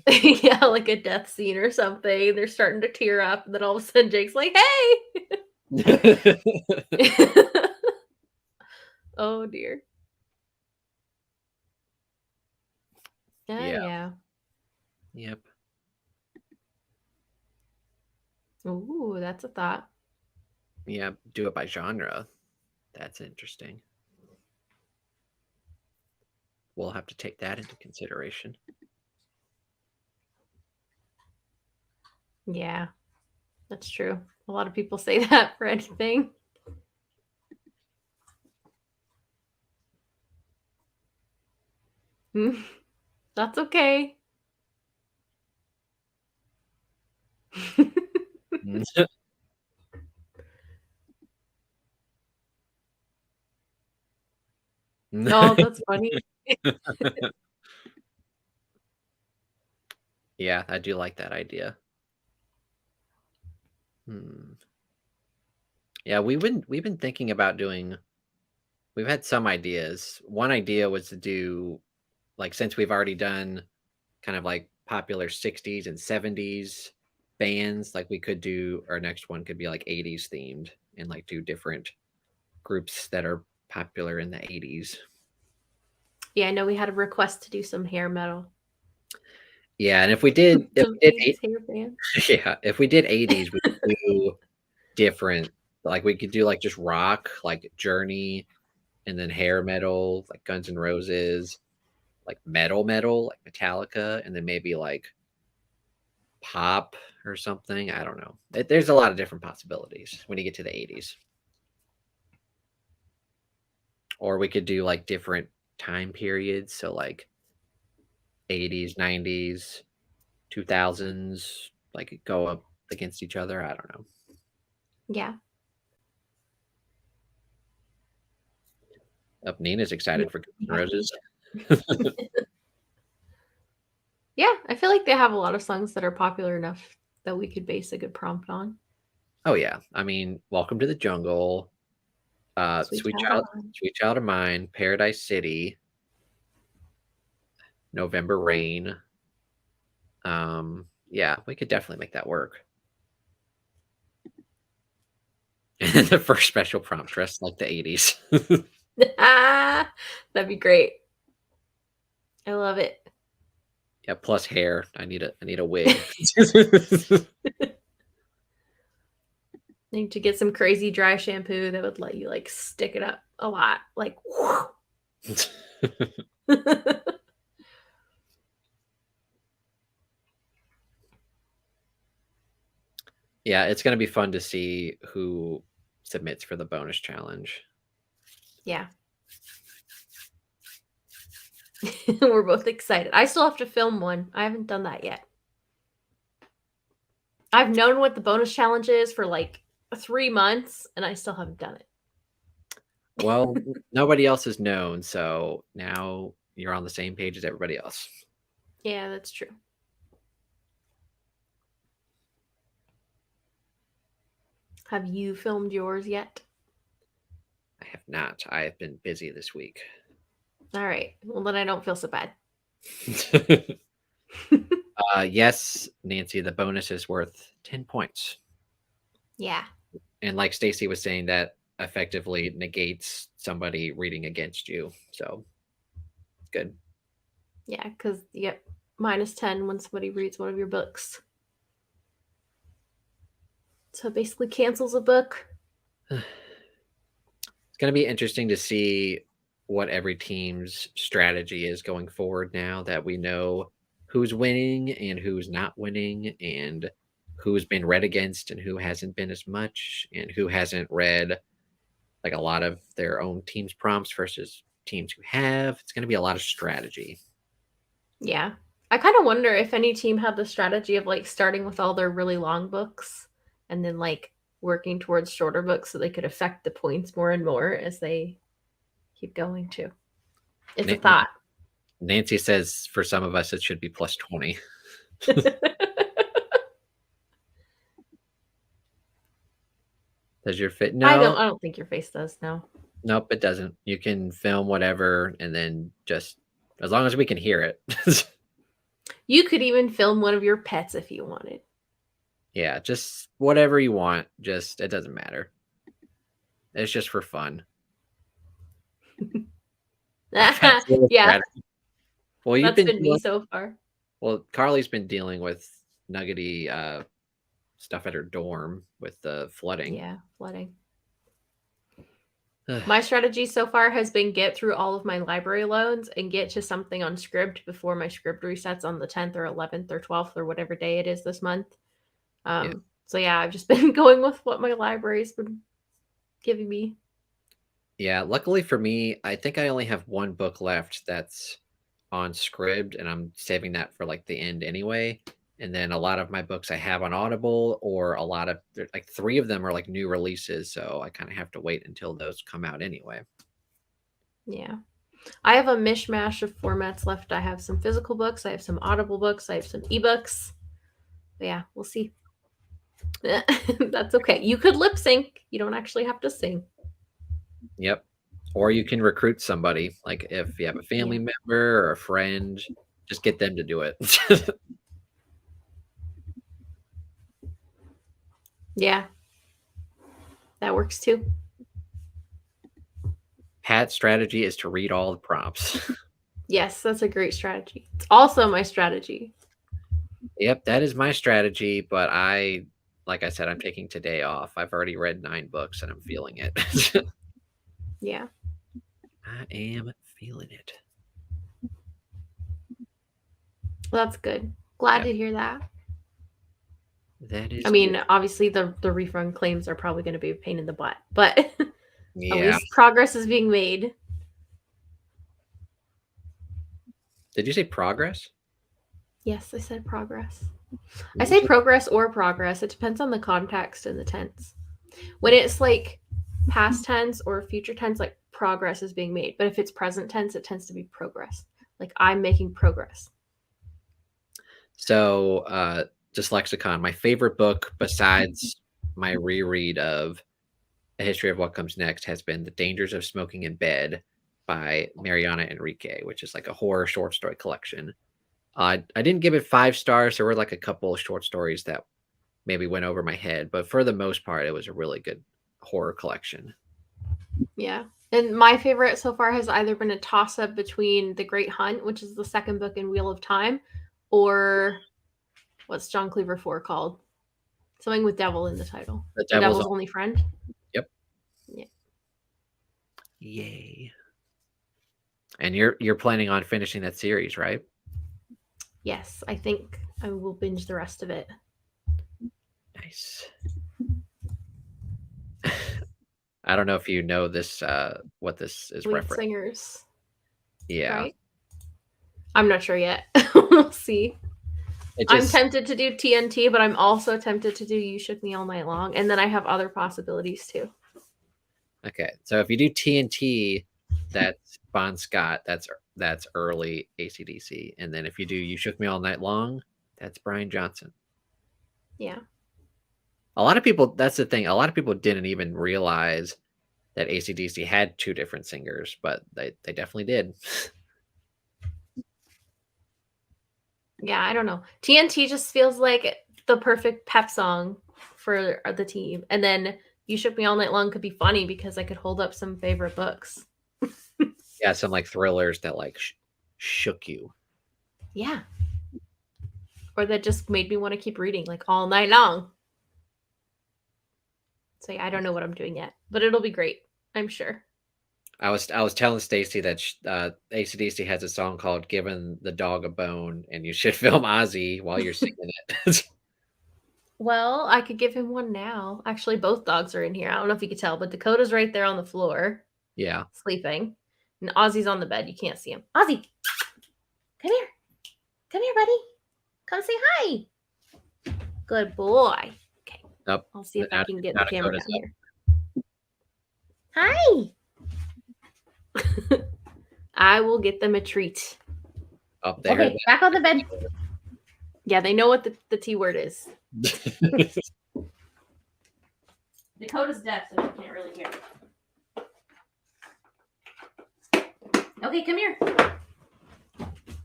Yeah, like a death scene or something. They're starting to tear up, and then all of a sudden Jake's like, "Hey!" Oh dear. Yeah. Yep. Ooh, that's a thought. Yeah. Do it by genre. That's interesting. We'll have to take that into consideration. Yeah, that's true. A lot of people say that for anything. That's okay. Oh, that's funny. Yeah, I do like that idea. Yeah, we've been thinking about doing. We've had some ideas. One idea was to do, like, since we've already done kind of like popular 60s and 70s bands, like we could do our next one could be like 80s themed and like do different groups that are popular in the 80s. Yeah, I know we had a request to do some hair metal. Yeah, and if we did, Some 80s hair band. yeah, if we did 80s, we could do different. Like we could do like just rock, like Journey, and then hair metal, like Guns N' Roses, like metal, like Metallica, and then maybe like pop or something. I don't know. There's a lot of different possibilities when you get to the 80s. Or we could do like different time periods. So like 80s, 90s, 2000s, like go up against each other. I don't know. Yeah. Nina's excited for Guns N' Roses. Yeah, I feel like they have a lot of songs that are popular enough that we could base a good prompt on. Oh yeah, I mean, Welcome to the Jungle, Sweet Child of Mine, Paradise City, November Rain. Yeah, we could definitely make that work. And the first special prompt dressed like the 80s. That'd be great. I love it. Yeah, plus hair. I need a wig. Need to get some crazy dry shampoo that would let you like stick it up a lot. Like Yeah, it's gonna be fun to see who submits for the bonus challenge. Yeah. We're both excited. I still have to film one. I haven't done that yet. I've known what the bonus challenge is for like 3 months, and I still haven't done it. Well, nobody else has known, so now you're on the same page as everybody else. Yeah, that's true. Have you filmed yours yet? I have not. I have been busy this week. All right. Well, then I don't feel so bad. Yes, Nancy, the bonus is worth 10 points. Yeah. And like Stacy was saying, that effectively negates somebody reading against you. So good. Yeah, because you get -10 when somebody reads one of your books. So it basically cancels a book. It's going to be interesting to see what every team's strategy is going forward now that we know who's winning and who's not winning, and who's been read against and who hasn't been as much, and who hasn't read like a lot of their own team's prompts versus teams who have. It's going to be a lot of strategy. Yeah. I kind of wonder if any team had the strategy of like starting with all their really long books and then like working towards shorter books so they could affect the points more and more as they keep going too. It's a thought. Nancy says for some of us it should be plus 20. Does your fit? No, I don't think your face does. No. Nope, it doesn't. You can film whatever, and then just as long as we can hear it. You could even film one of your pets if you wanted. Yeah, just whatever you want. Just it doesn't matter. It's just for fun. That's the Yeah, strategy. Well, you've that's been been me so far. well. Carly's been dealing with nuggety stuff at her dorm with the flooding. Yeah, flooding. My strategy so far has been get through all of my library loans and get to something on Scribd before my Scribd resets on the 10th or 11th or 12th or whatever day it is this month. So yeah, I've just been going with what my library's been giving me. Yeah, luckily for me, I think I only have one book left that's on Scribd, and I'm saving that for like the end anyway. And then a lot of my books I have on Audible, or a lot of like 3 of them are like new releases, so I kind of have to wait until those come out anyway. Yeah. I have a mishmash of formats left. I have some physical books, I have some Audible books, I have some ebooks. But yeah, we'll see. That's okay. You could lip sync. You don't actually have to sing. Yep. Or you can recruit somebody, like if you have a family member or a friend, just get them to do it. Yeah. That works too. Pat's strategy is to read all the prompts. Yes, that's a great strategy. It's also my strategy. Yep, that is my strategy, but like I said, I'm taking today off. I've already read 9 books and I'm feeling it. Yeah. I am feeling it. Well, that's good. Glad to hear that. That is I mean, good. obviously the refund claims are probably going to be a pain in the butt, but at Yeah. least progress is being made. Did you say progress? Yes, I said progress. I say progress or progress. It depends on the context and the tense. When it's like past tense or future tense, like progress is being made. But if it's present tense, it tends to be progress. Like I'm making progress. So, just lexicon. My favorite book, besides my reread of A History of What Comes Next, has been The Dangers of Smoking in Bed by Mariana Enrique, which is like a horror short story collection. I didn't give it 5 stars. There were like a couple of short stories that maybe went over my head, but for the most part, it was a really good horror collection. Yeah. And my favorite so far has either been a toss up between The Great Hunt, which is the second book in Wheel of Time, or what's John Cleaver 4 called? Something with devil in the title. The Devil's Only Friend. Yep. Yeah. Yay. And you're planning on finishing that series, right? Yes, I think I will binge the rest of it. Nice. I don't know if you know this, what this is Lead referencing. Singers. Yeah. Right? I'm not sure yet. We'll see. I'm Just, tempted to do TNT, but I'm also tempted to do You Shook Me All Night Long. And then I have other possibilities too. okay. So if you do TNT, that's Bon Scott. That's early AC/DC. And then if you do You Shook Me All Night Long, that's Brian Johnson. Yeah. A lot of people, that's the thing. A lot of people didn't even realize that AC/DC had 2 different singers, but they definitely did. Yeah, I don't know. TNT just feels like the perfect pep song for the team. And then You Shook Me All Night Long could be funny because I could hold up some favorite books. Yeah, some like thrillers that like shook you. Yeah. Or that just made me want to keep reading like all night long. So yeah, I don't know what I'm doing yet, but it'll be great. I'm sure. I was telling Stacy that AC/DC has a song called "Giving the Dog a Bone," and you should film Ozzy while you're singing it. Well, I could give him one now. Actually, both dogs are in here. I don't know if you could tell, but Dakota's right there on the floor. Yeah. Sleeping. And Ozzy's on the bed. You can't see him. Ozzy! Come here. Come here, buddy. Come say hi. Good boy. Okay. Nope. I'll see if I can get the Not camera Dakota's down here. Hi. I will get them a treat. Up there. Okay, back on the bed. Yeah, they know what the T word is. Dakota's deaf, so he can't really hear. Okay, come here.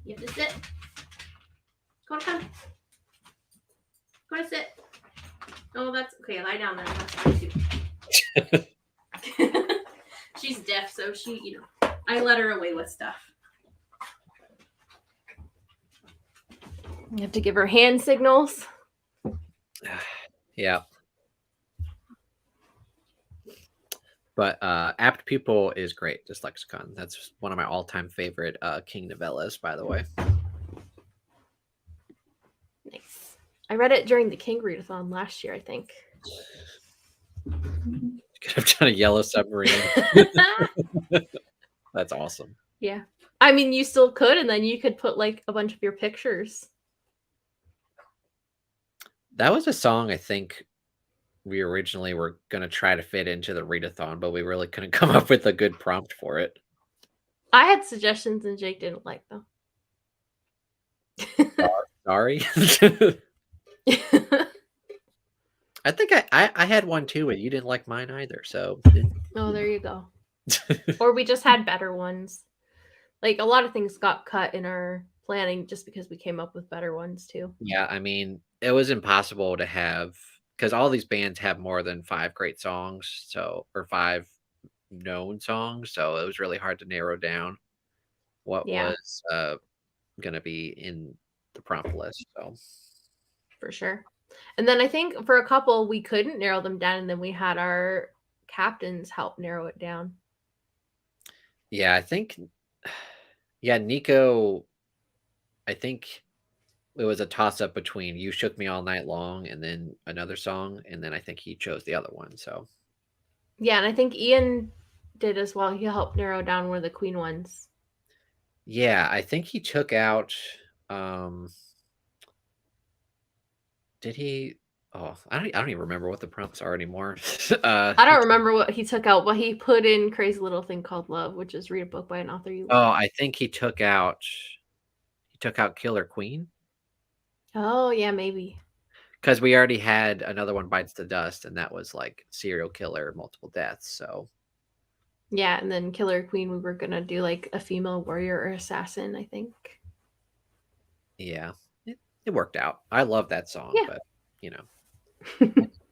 You have to sit. Come. Go to sit. Oh, that's okay. Lie down then. That's fine too. She's deaf, so she, I let her away with stuff. You have to give her hand signals. Yeah. But Apt Pupil is great, this lexicon. That's one of my all-time favorite King novellas, by the way. Nice. I read it during the King Readathon last year, I think. Could have done a Yellow Submarine. That's awesome. Yeah. I mean, you still could, and then you could put like a bunch of your pictures. That was a song I think we originally were going to try to fit into the readathon, but we really couldn't come up with a good prompt for it. I had suggestions and Jake didn't like them. Sorry. I think I had one too, and you didn't like mine either. So oh, there you go. Or we just had better ones. Like a lot of things got cut in our planning just because we came up with better ones too. Yeah, I mean, it was impossible to have, because all these bands have more than 5 great songs, or 5 known songs, so it was really hard to narrow down what was going to be in the prompt list. So for sure. And then I think for a couple we couldn't narrow them down, and then we had our captains help narrow it down. Yeah, I think Nico, I think it was a toss-up between You Shook Me All Night Long and then another song, and then I think he chose the other one. So yeah, and I think Ian did as well. He helped narrow down one of the Queen ones. Yeah, I think he took out did he? Oh, I don't even remember what the prompts are anymore. I don't remember what he took out, but he put in Crazy Little Thing Called Love, which is read a book by an author you love. Oh, I think he took out Killer Queen. Oh, yeah, maybe. Because we already had another one, Bites the Dust, and that was like serial killer, multiple deaths. So yeah, and then Killer Queen, we were gonna do like a female warrior or assassin, I think. Yeah, it worked out. I love that song, but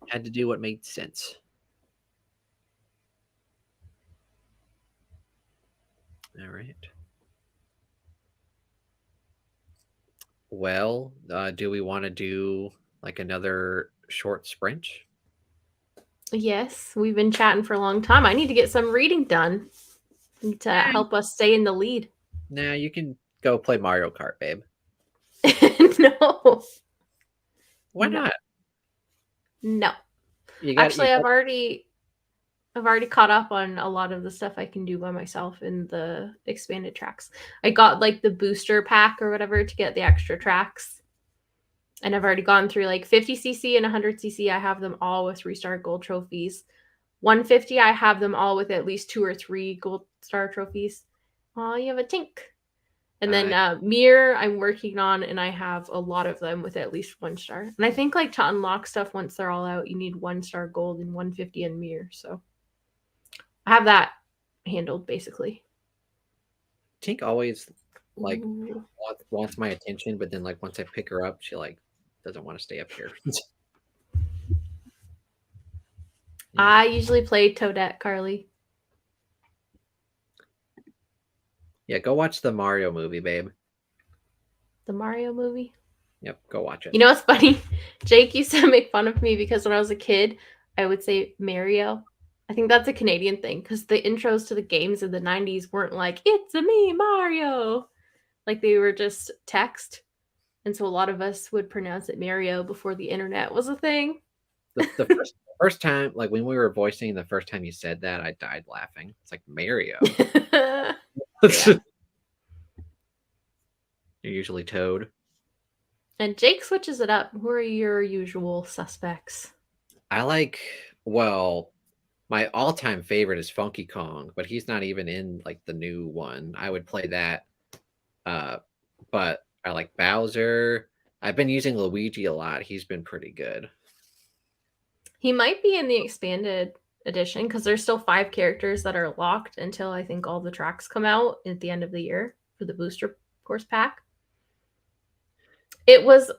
had to do what made sense. All right. Well, do we want to do like another short sprint? Yes, we've been chatting for a long time. I need to get some reading done to help us stay in the lead. Nah, you can go play Mario Kart, babe. No. Why not? No. Actually, I've already caught up on a lot of the stuff I can do by myself in the expanded tracks. I got like the booster pack or whatever to get the extra tracks. And I've already gone through like 50cc and 100cc. I have them all with 3-star gold trophies. 150, I have them all with at least 2 or 3 gold star trophies. Oh, you have a Tink. And then Mir, I'm working on, and I have a lot of them with at least 1 star. And I think like to unlock stuff once they're all out, you need 1-star gold and 150 in Mir. So I have that handled basically. Tink always like wants my attention, but then like once I pick her up, she like doesn't want to stay up here. I usually play Toadette, Carly. Yeah, go watch the Mario movie, babe. The Mario movie? Yep, go watch it. You know what's funny? Jake used to make fun of me because when I was a kid, I would say Mario. I think that's a Canadian thing because the intros to the games in the 90s weren't like, it's a me, Mario. Like they were just text. And so a lot of us would pronounce it Mario before the internet was a thing. The first time, like when we were voicing, the first time you said that, I died laughing. It's like Mario. You're usually Toad. And Jake switches it up. Who are your usual suspects? My all-time favorite is Funky Kong, but he's not even in like the new one. I would play that. But I like Bowser. I've been using Luigi a lot. He's been pretty good. He might be in the expanded edition because there's still 5 characters that are locked until I think all the tracks come out at the end of the year for the booster course pack. It was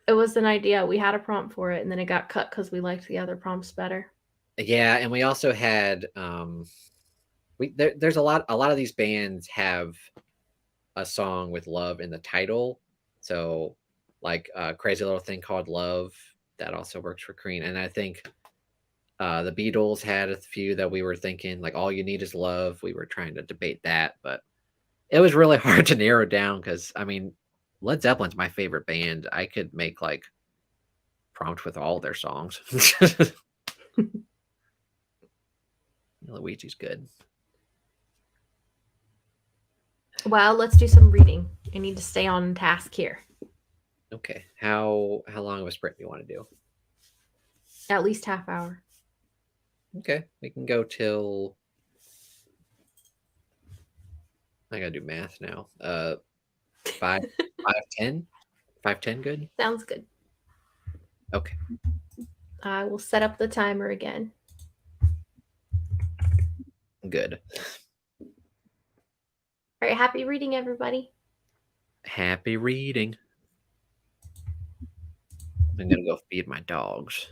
an idea. We had a prompt for it and then it got cut because we liked the other prompts better. Yeah, and we also had there's a lot of these bands have a song with love in the title. So like Crazy Little Thing Called Love, that also works for Crean. And I think the Beatles had a few that we were thinking, like All You Need Is Love. We were trying to debate that, but it was really hard to narrow down because I mean, Led Zeppelin's my favorite band. I could make like prompt with all their songs. Luigi's good. Well, let's do some reading. I need to stay on task here. Okay. How long of a sprint do you want to do? At least half hour. Okay. We can go till I gotta do math now. 5:10? 5:10 good? Sounds good. Okay. I will set up the timer again. Good. All right, happy reading, everybody. Happy reading. I'm gonna go feed my dogs.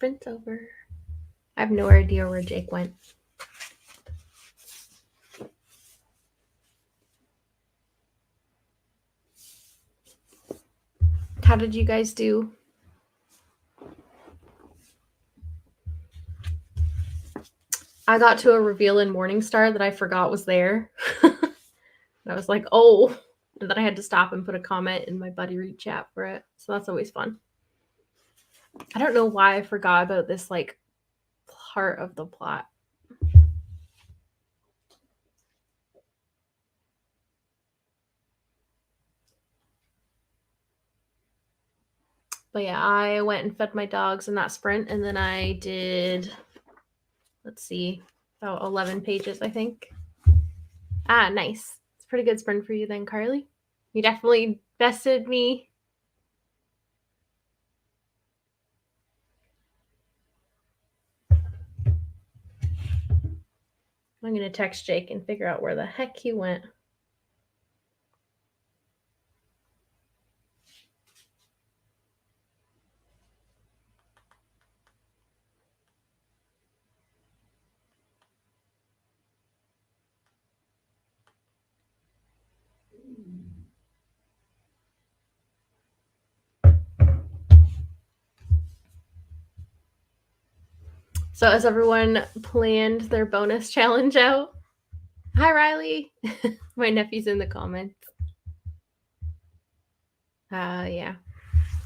sprint's over. I have no idea where Jake went. How did you guys do? I got to a reveal in Morningstar that I forgot was there. And I was like, oh. And then I had to stop and put a comment in my buddy read chat for it. So that's always fun. I don't know why I forgot about this like part of the plot. But yeah, I went and fed my dogs in that sprint, and then I did, let's see, about 11 pages, I think. Ah, nice. It's a pretty good sprint for you then, Carly. You definitely bested me. I'm going to text Jake and figure out where the heck he went. So has everyone planned their bonus challenge out? Hi, Riley. My nephew's in the comments. Yeah.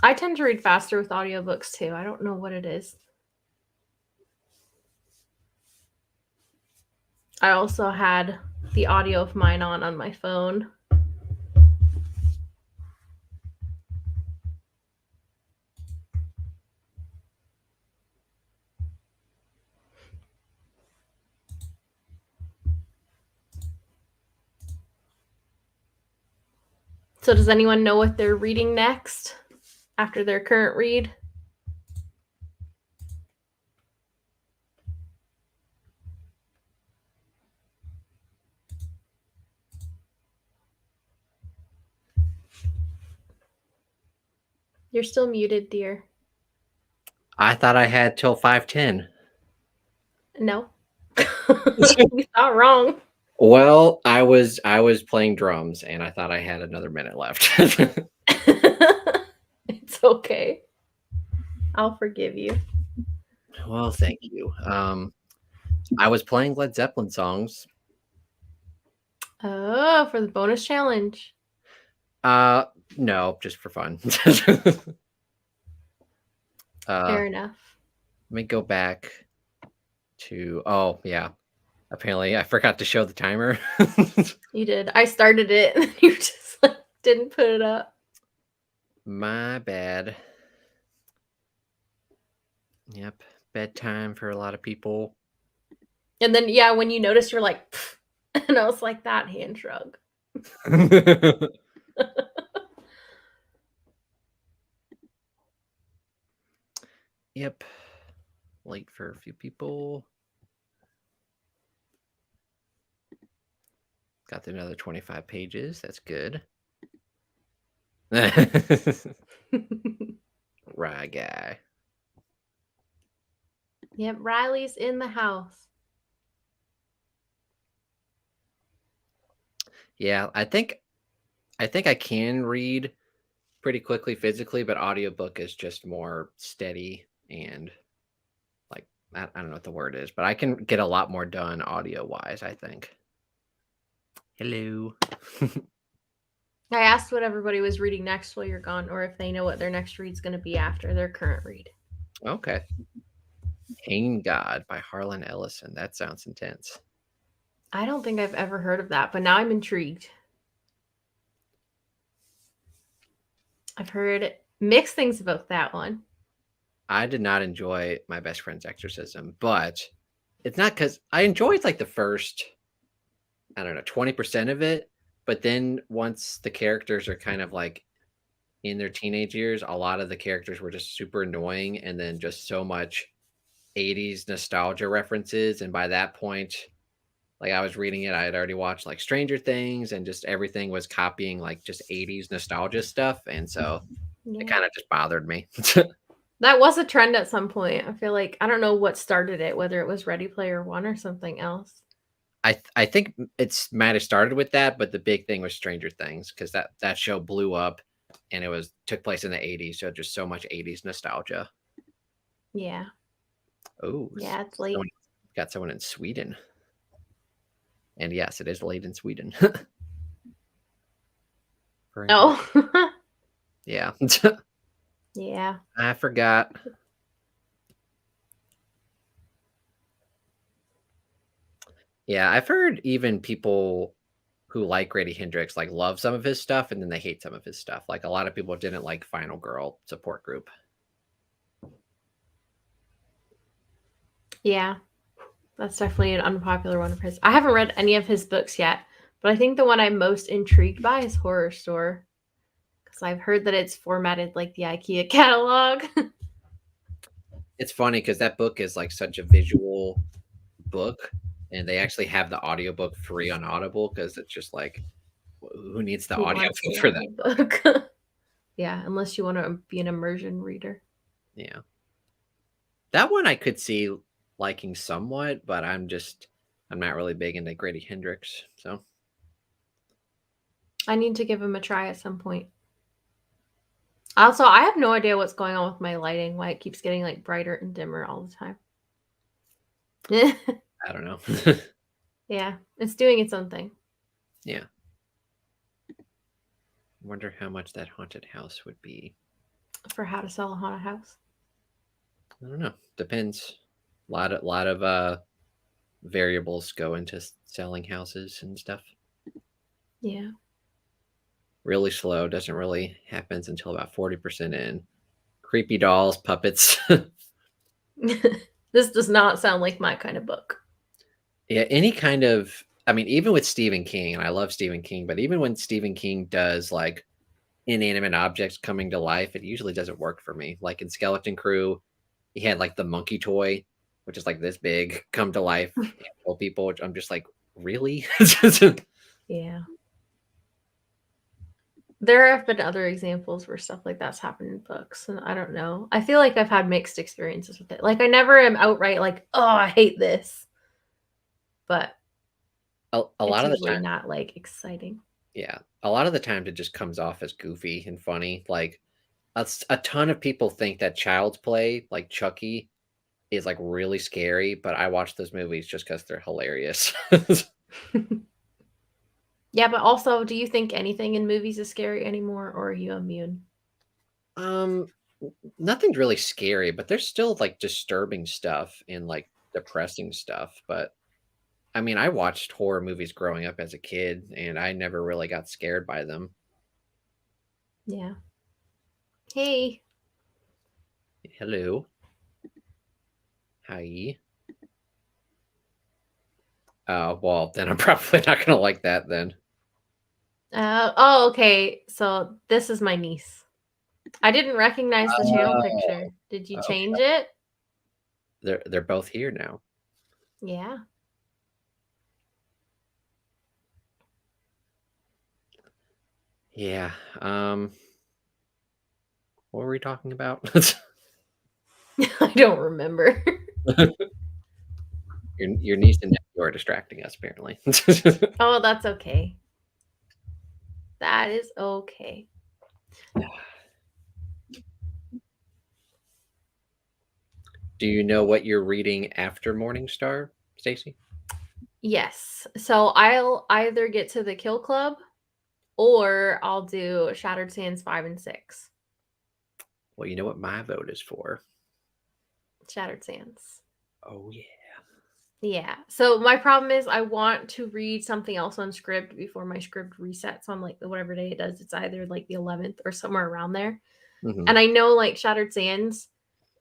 I tend to read faster with audiobooks too. I don't know what it is. I also had the audio of mine on my phone. So does anyone know what they're reading next after their current read? You're still muted, dear. I thought I had till 5:10. No. You thought wrong. Well, I was playing drums and I thought I had another minute left. It's okay. I'll forgive you. Well, thank you. I was playing Led Zeppelin songs. Oh, for the bonus challenge. No, just for fun. Fair enough. Let me go back to, oh yeah. Apparently I forgot to show the timer. You did. I started it and you just like didn't put it up. My bad. Yep. Bedtime for a lot of people. And then yeah, when you noticed you're like pfft, and I was like that hand shrug. Yep. Late for a few people. Got another 25 pages. That's good. Right guy. Yep, Riley's in the house. Yeah, I think I can read pretty quickly physically, but audiobook is just more steady and like I don't know what the word is, but I can get a lot more done audio wise, I think. Hello. I asked what everybody was reading next while you're gone, or if they know what their next read's going to be after their current read. Okay. Hanging God by Harlan Ellison. That sounds intense. I don't think I've ever heard of that, but now I'm intrigued. I've heard mixed things about that one. I did not enjoy My Best Friend's Exorcism, but it's not because I enjoyed like the first, I don't know, 20% of it. But then once the characters are kind of like in their teenage years, a lot of the characters were just super annoying and then just so much 80s nostalgia references. And by that point, like I was reading it, I had already watched like Stranger Things and just everything was copying like just 80s nostalgia stuff. And so it kind of just bothered me. That was a trend at some point. I feel like I don't know what started it, whether it was Ready Player One or something else. I think it's might have started with that, but the big thing was Stranger Things because that show blew up, and it took place in the '80s, so just so much '80s nostalgia. Yeah. Oh, Yeah, it's late. Got someone in Sweden, and yes, it is late in Sweden. Oh. Yeah. Yeah. I forgot. Yeah, I've heard even people who like Grady Hendrix like love some of his stuff and then they hate some of his stuff. Like a lot of people didn't like Final Girl support group. Yeah. That's definitely an unpopular one of his. I haven't read any of his books yet, but I think the one I'm most intrigued by is Horror Store. Because I've heard that it's formatted like the IKEA catalog. It's funny because that book is like such a visual book, and they actually have the audiobook free on Audible because it's just like, who needs the Who audio wants book the for that? audiobook? Yeah, unless you want to be an immersion reader. Yeah. That one I could see liking somewhat, but I'm not really big into Grady Hendrix. So I need to give him a try at some point. Also, I have no idea what's going on with my lighting, why it keeps getting like brighter and dimmer all the time. I don't know. Yeah, it's doing its own thing. Yeah. Wonder how much that haunted house would be. For how to sell a haunted house. I don't know. Depends. A lot of variables go into selling houses and stuff. Yeah. Really slow. Doesn't really happens until about 40% in. Creepy dolls, puppets. This does not sound like my kind of book. Yeah, any kind of. I mean, even with Stephen King, and I love Stephen King, but even when Stephen King does like inanimate objects coming to life, it usually doesn't work for me. Like in Skeleton Crew, he had like the monkey toy, which is like this big, come to life and kill people, which I'm just like, really? Yeah. There have been other examples where stuff like that's happened in books, and I don't know. I feel like I've had mixed experiences with it. Like I never am outright like, oh, I hate this. But a it's lot of the usually time, not like exciting. yeah, a lot of the times it just comes off as goofy and funny. Like a ton of people think that Child's Play, like Chucky, is like really scary, but I watch those movies just because they're hilarious. Yeah, but also, do you think anything in movies is scary anymore, or are you immune? um, Nothing's really scary, but there's still like disturbing stuff and like depressing stuff. But I mean, I watched horror movies growing up as a kid, and I never really got scared by them. Yeah. Hey. Hello. Hi. Well, then I'm probably not gonna like that then. Oh, okay. So this is my niece. I didn't recognize the channel picture. Did you Okay. change it? They're both here now. Yeah. Yeah. What were we talking about? I don't remember. Your niece and nephew are distracting us, apparently. Oh, that's okay. That is okay. Do you know what you're reading after Morningstar, Stacy? Yes. So I'll either get to the Kill Club or I'll do Shattered Sands 5 and 6. Well, you know what my vote is for. Shattered Sands. Oh yeah. Yeah. So my problem is I want to read something else on Scribd before my Scribd resets on like whatever day it does. It's either like the 11th or somewhere around there. Mhm. And I know like Shattered Sands,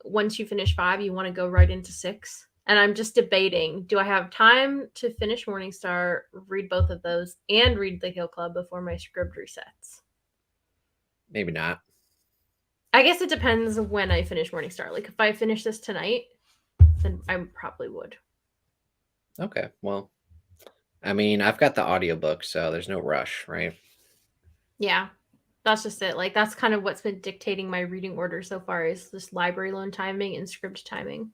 once you finish 5, you want to go right into 6. And I'm just debating, do I have time to finish Morningstar, read both of those, and read the Kill Club before my Scribd resets? Maybe not. I guess it depends when I finish Morningstar. Like if I finish this tonight, then I probably would. Okay. Well, I mean, I've got the audiobook, so there's no rush, right? Yeah. That's just it. Like that's kind of what's been dictating my reading order so far is this library loan timing and script timing.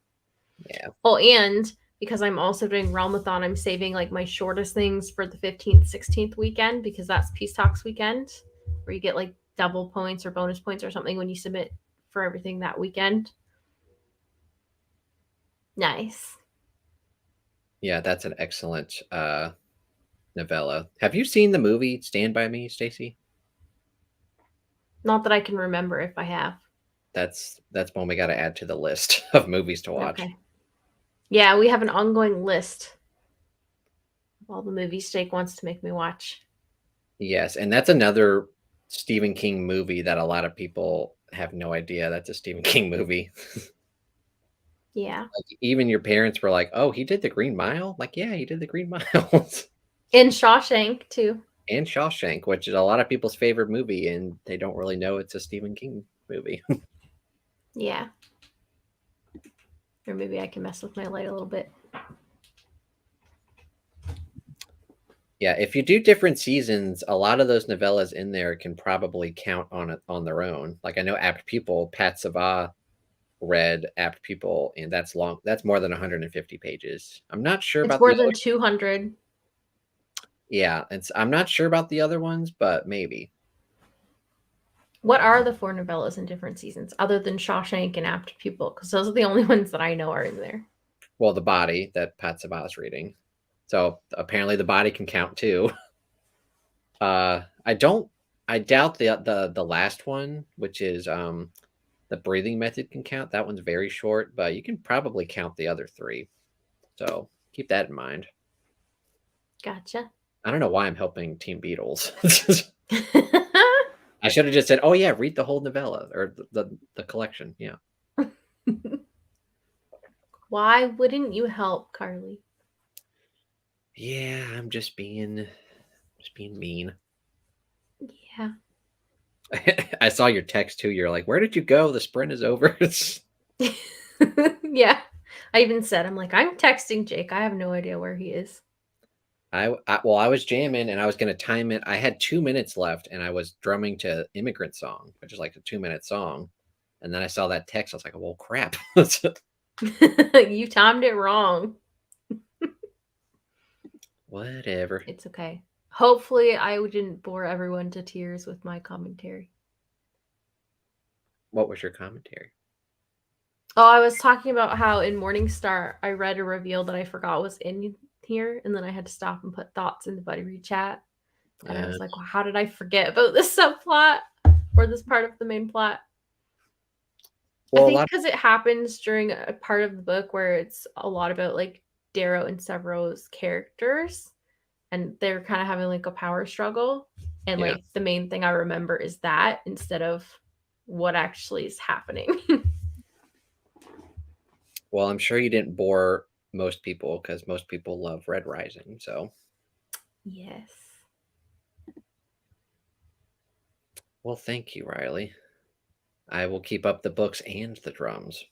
Yeah. Oh, and because I'm also doing Realmathon, I'm saving like my shortest things for the 15th, 16th weekend because that's Peace Talks weekend where you get like double points or bonus points or something when you submit for everything that weekend. Nice. Yeah, that's an excellent novella. Have you seen the movie Stand By Me, Stacy? Not that I can remember if I have. That's one we got to add to the list of movies to watch. Okay. Yeah, we have an ongoing list of all the movies Jake wants to make me watch. Yes, and that's another Stephen King movie that a lot of people have no idea that's a Stephen King movie. Yeah. Like, even your parents were like, "Oh, he did the Green Mile?" Like, yeah, he did the Green Mile. In Shawshank too. And Shawshank, which is a lot of people's favorite movie, and they don't really know it's a Stephen King movie. Yeah. Or maybe I can mess with my light a little bit. Yeah, if you do different seasons, a lot of those novellas in there can probably count on it on their own. Like I know Apt Pupil, Pat Sava read Apt Pupil, and that's long. That's more than 150 pages. I'm not sure It's about more the than other. 200. Yeah, I'm not sure about the other ones, but maybe. What are the 4 novellas in different seasons other than Shawshank and Apt Pupil? Because those are the only ones that I know are in there. Well, The Body that Pat Sava is reading. So apparently the body can count too. I doubt the last one, which is the breathing method can count. That one's very short, but you can probably count the other 3. So keep that in mind. Gotcha. I don't know why I'm helping Team Beatles. I should have just said, "Oh yeah, read the whole novella or the collection." Yeah. Why wouldn't you help, Carly? Yeah, I'm just being mean. Yeah. I saw your text too. You're like, "Where did you go? The sprint is over." Yeah. I even said, I'm like, I'm texting Jake. I have no idea where he is. I was jamming and I was going to time it. I had 2 minutes left and I was drumming to Immigrant Song, which is like a 2-minute song. And then I saw that text. I was like, well, crap. You timed it wrong. Whatever. It's okay. Hopefully, I didn't bore everyone to tears with my commentary. What was your commentary? Oh, I was talking about how in Morningstar, I read a reveal that I forgot was in here, and then I had to stop and put thoughts in the buddy read chat. And I was like, well, how did I forget about this subplot or this part of the main plot? Well, I think because it happens during a part of the book where it's a lot about like Darrow and Severo's characters, and they're kind of having like a power struggle. And like the main thing I remember is that instead of what actually is happening. Well, I'm sure you didn't bore most people because most people love Red Rising. So, yes. Well, thank you, Riley. I will keep up the books and the drums.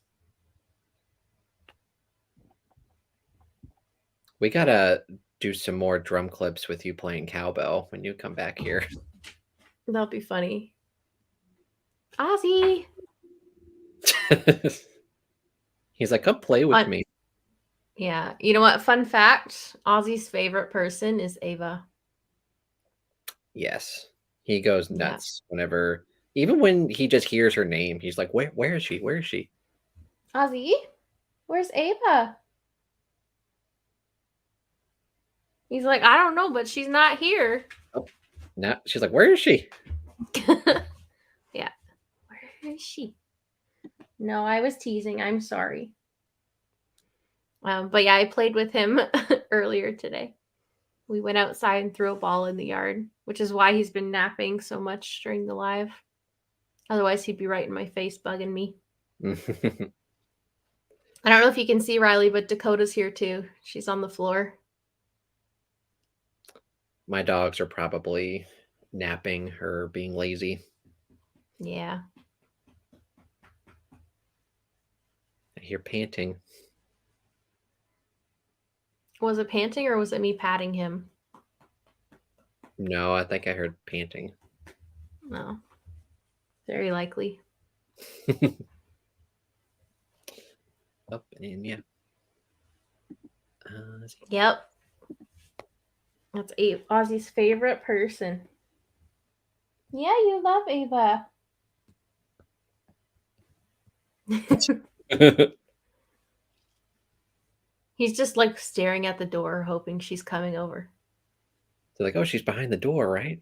We gotta do some more drum clips with you playing cowbell when you come back here. That'll be funny. Ozzy! He's like, come play with me. Yeah. You know what? Fun fact, Ozzy's favorite person is Ava. Yes. He goes nuts whenever, even when he just hears her name, he's like, where is she? Where is she? Ozzy? Where's Ava? He's like, I don't know, but she's not here. Oh, no. She's like, where is she? Yeah. Where is she? No, I was teasing. I'm sorry. But yeah, I played with him earlier today. We went outside and threw a ball in the yard, which is why he's been napping so much during the live. Otherwise, he'd be right in my face bugging me. I don't know if you can see Riley, but Dakota's here too. She's on the floor. My dogs are probably napping or being lazy. Yeah. I hear panting. Was it panting or was it me patting him? No, I think I heard panting. No. Very likely. Up and yeah. Let's see. Yep. That's Ozzy's favorite person. Yeah, you love Ava. He's just like staring at the door, hoping she's coming over. They're like, oh, she's behind the door, right?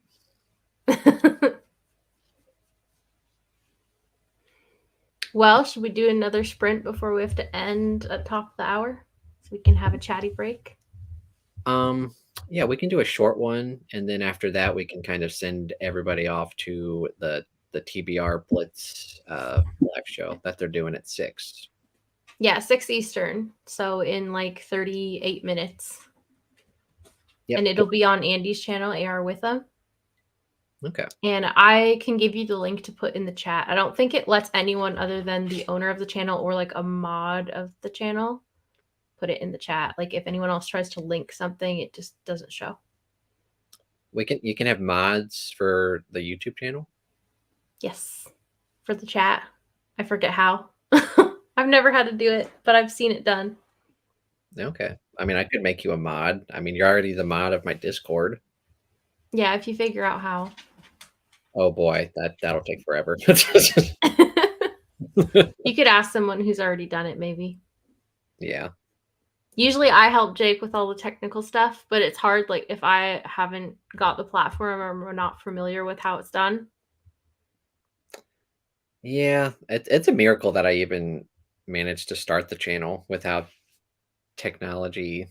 Well, should we do another sprint before we have to end at top of the hour so we can have a chatty break? Yeah, we can do a short one, and then after that, we can kind of send everybody off to the TBR Blitz live show that they're doing at 6. Yeah, 6 Eastern. So in like 38 minutes. Yep. And it'll be on Andy's channel, AR with them. Okay. And I can give you the link to put in the chat. I don't think it lets anyone other than the owner of the channel or like a mod of the channel put it in the chat. Like if anyone else tries to link something, it just doesn't show. You can have mods for the YouTube channel? Yes. For the chat. I forget how. I've never had to do it, but I've seen it done. Okay. I mean, I could make you a mod. I mean, you're already the mod of my Discord. Yeah, if you figure out how. Oh boy, that'll take forever. You could ask someone who's already done it, maybe. Yeah. Usually I help Jake with all the technical stuff, but it's hard like if I haven't got the platform or we're not familiar with how it's done. Yeah, it's a miracle that I even managed to start the channel without technology.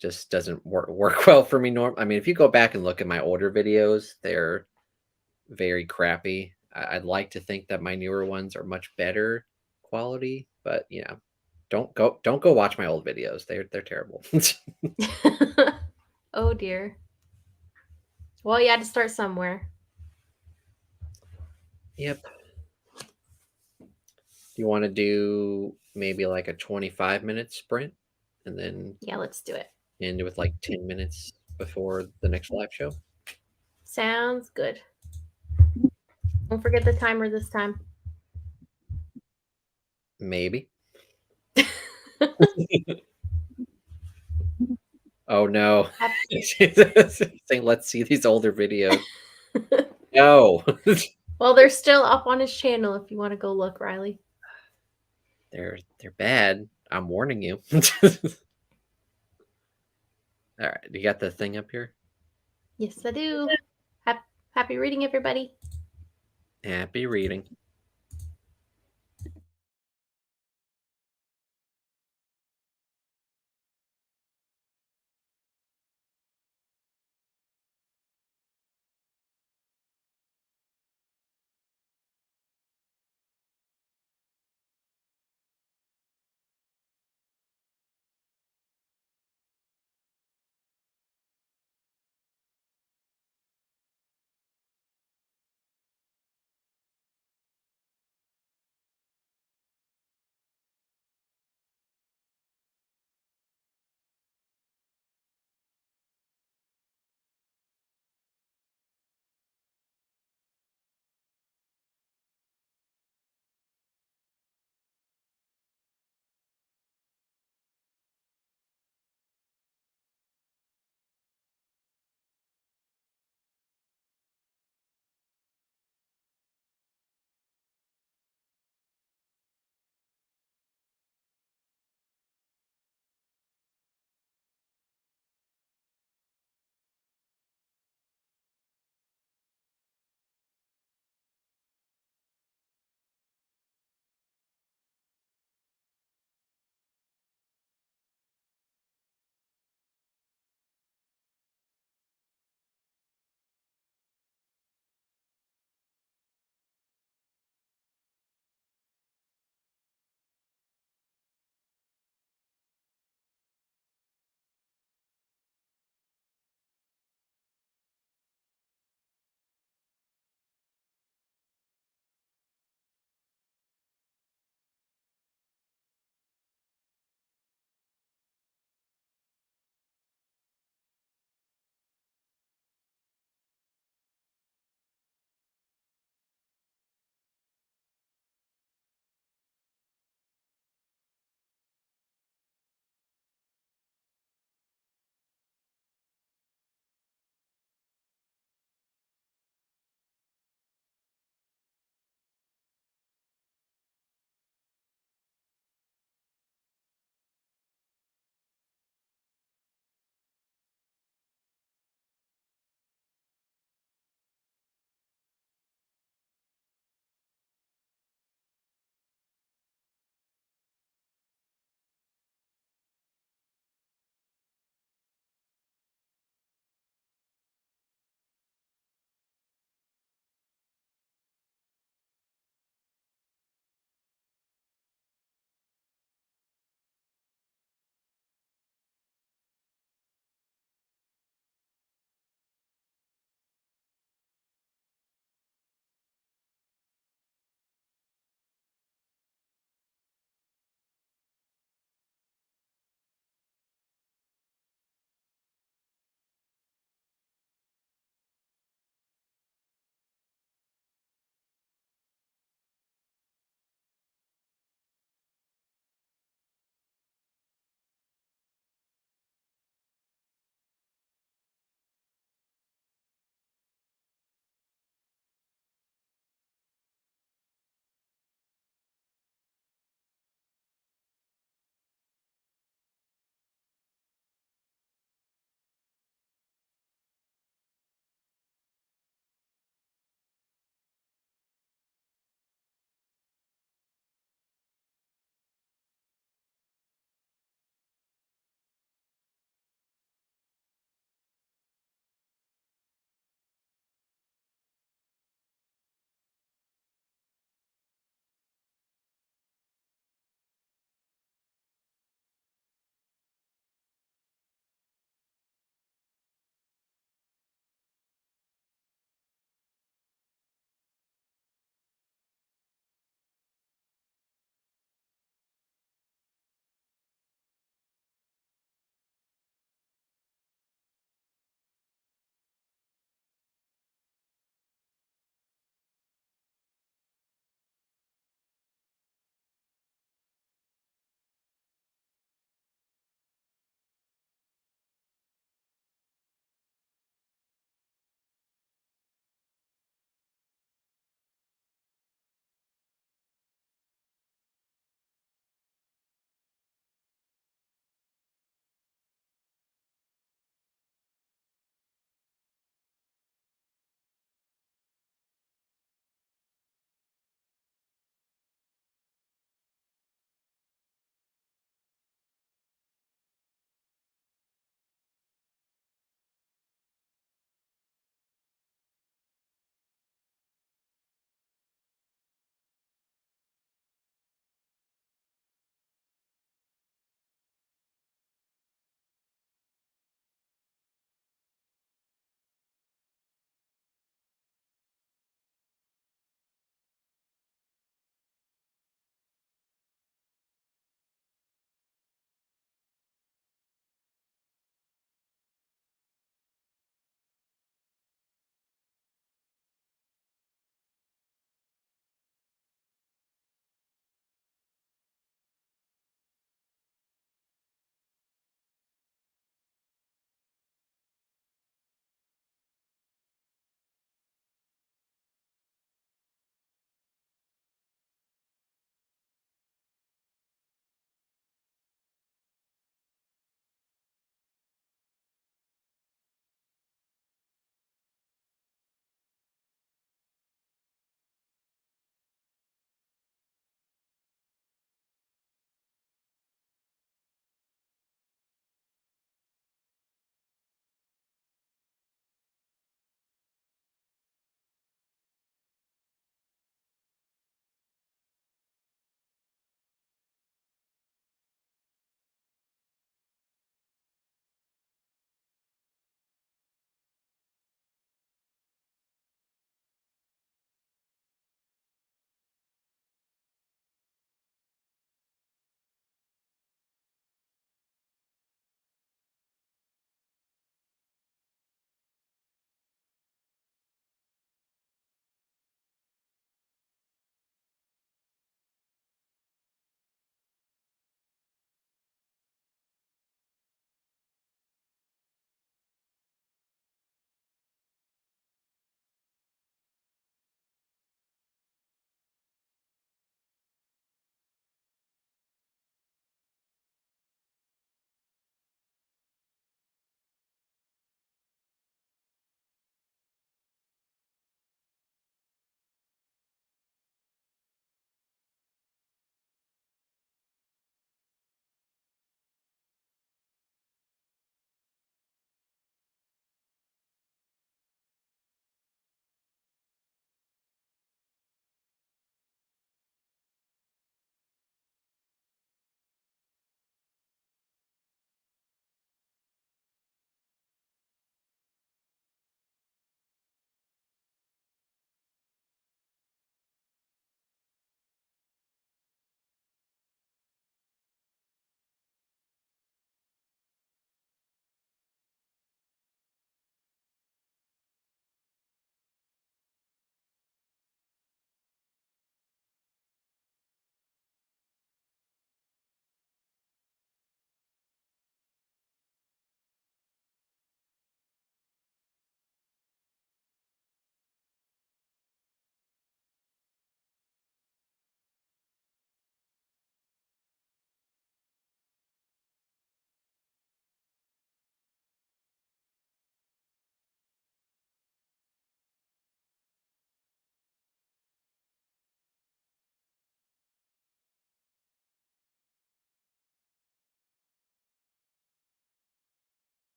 Just doesn't work well for me. I mean, if you go back and look at my older videos, they're very crappy. I'd like to think that my newer ones are much better quality, but you know, don't go watch my old videos. They're terrible. Oh dear. Well, you had to start somewhere. Yep. Do you want to do maybe like a 25-minute sprint and then Yeah, let's do it. end with like 10 minutes before the next live show? Sounds good. Don't forget the timer this time. Maybe. Oh no. Saying let's see these older videos. No. Well, they're still up on his channel if you want to go look, Riley. They're bad. I'm warning you. All right, you got the thing up here? Yes, I do. Happy reading, everybody. Happy reading.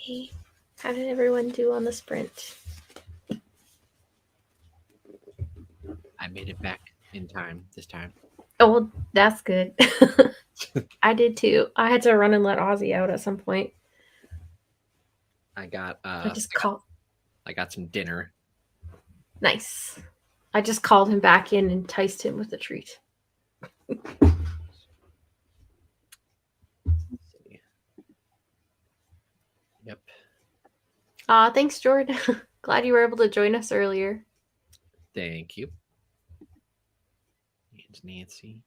see. How did everyone do on the sprint? I made it back in time this time. Oh, well, that's good. I did too. I had to run and let Ozzy out at some point. I got I just called. I got some dinner. Nice. I just called him back in and enticed him with a treat. Yep. Thanks, Jordan. Glad you were able to join us earlier. Thank you. It's Nancy.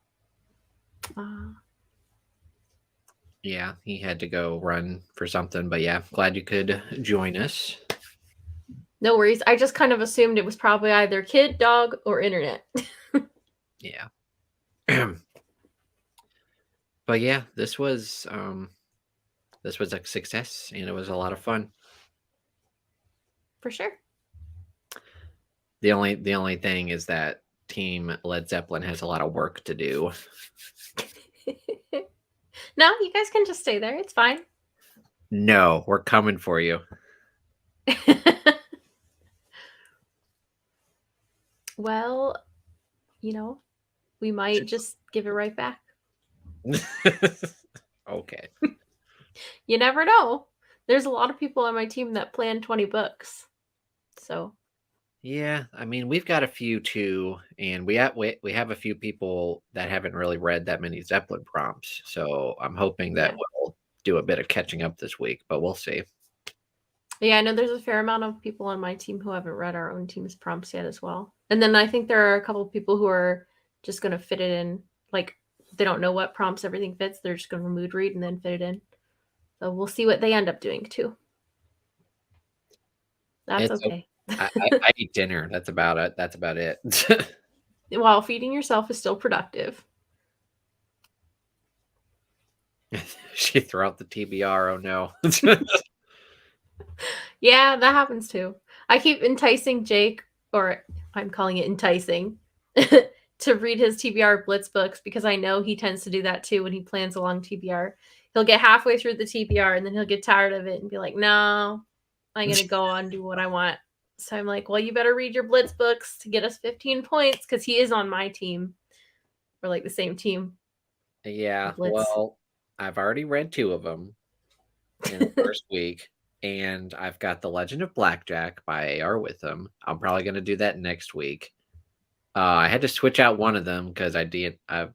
Yeah, he had to go run for something, but yeah, glad you could join us. No worries. I just kind of assumed it was probably either kid, dog, or internet. Yeah. But yeah, this was a success and it was a lot of fun. For sure. The only thing is that Team Led Zeppelin has a lot of work to do. No, you guys can just stay there. It's fine. No, we're coming for you. Well, we might just give it right back. Okay. You never know. There's a lot of people on my team that plan 20 books. So Yeah, I mean, we've got a few too, and we have a few people that haven't really read that many Zeppelin prompts. So I'm hoping that we'll do a bit of catching up this week, but we'll see. Yeah, I know there's a fair amount of people on my team who haven't read our own team's prompts yet as well. And then I think there are a couple of people who are just going to fit it in. Like, they don't know what prompts everything fits. They're just going to mood read and then fit it in. So we'll see what they end up doing too. That's okay. I eat dinner. That's about it. That's about it. While feeding yourself is still productive. She threw out the TBR. Oh no. Yeah, that happens too. I keep enticing Jake, or I'm calling it enticing, to read his TBR Blitz books because I know he tends to do that too when he plans a long TBR. He'll get halfway through the TBR and then he'll get tired of it and be like, no, I'm going to go on and do what I want. So I'm like, well, you better read your Blitz books to get us 15 points because he is on my team. We're like the same team. Yeah, Blitz. well, I've already read 2 of them in the first week, and I've got The Legend of Blackjack by A.R. Witham. I'm probably going to do that next week. I had to switch out one of them because I DNF'd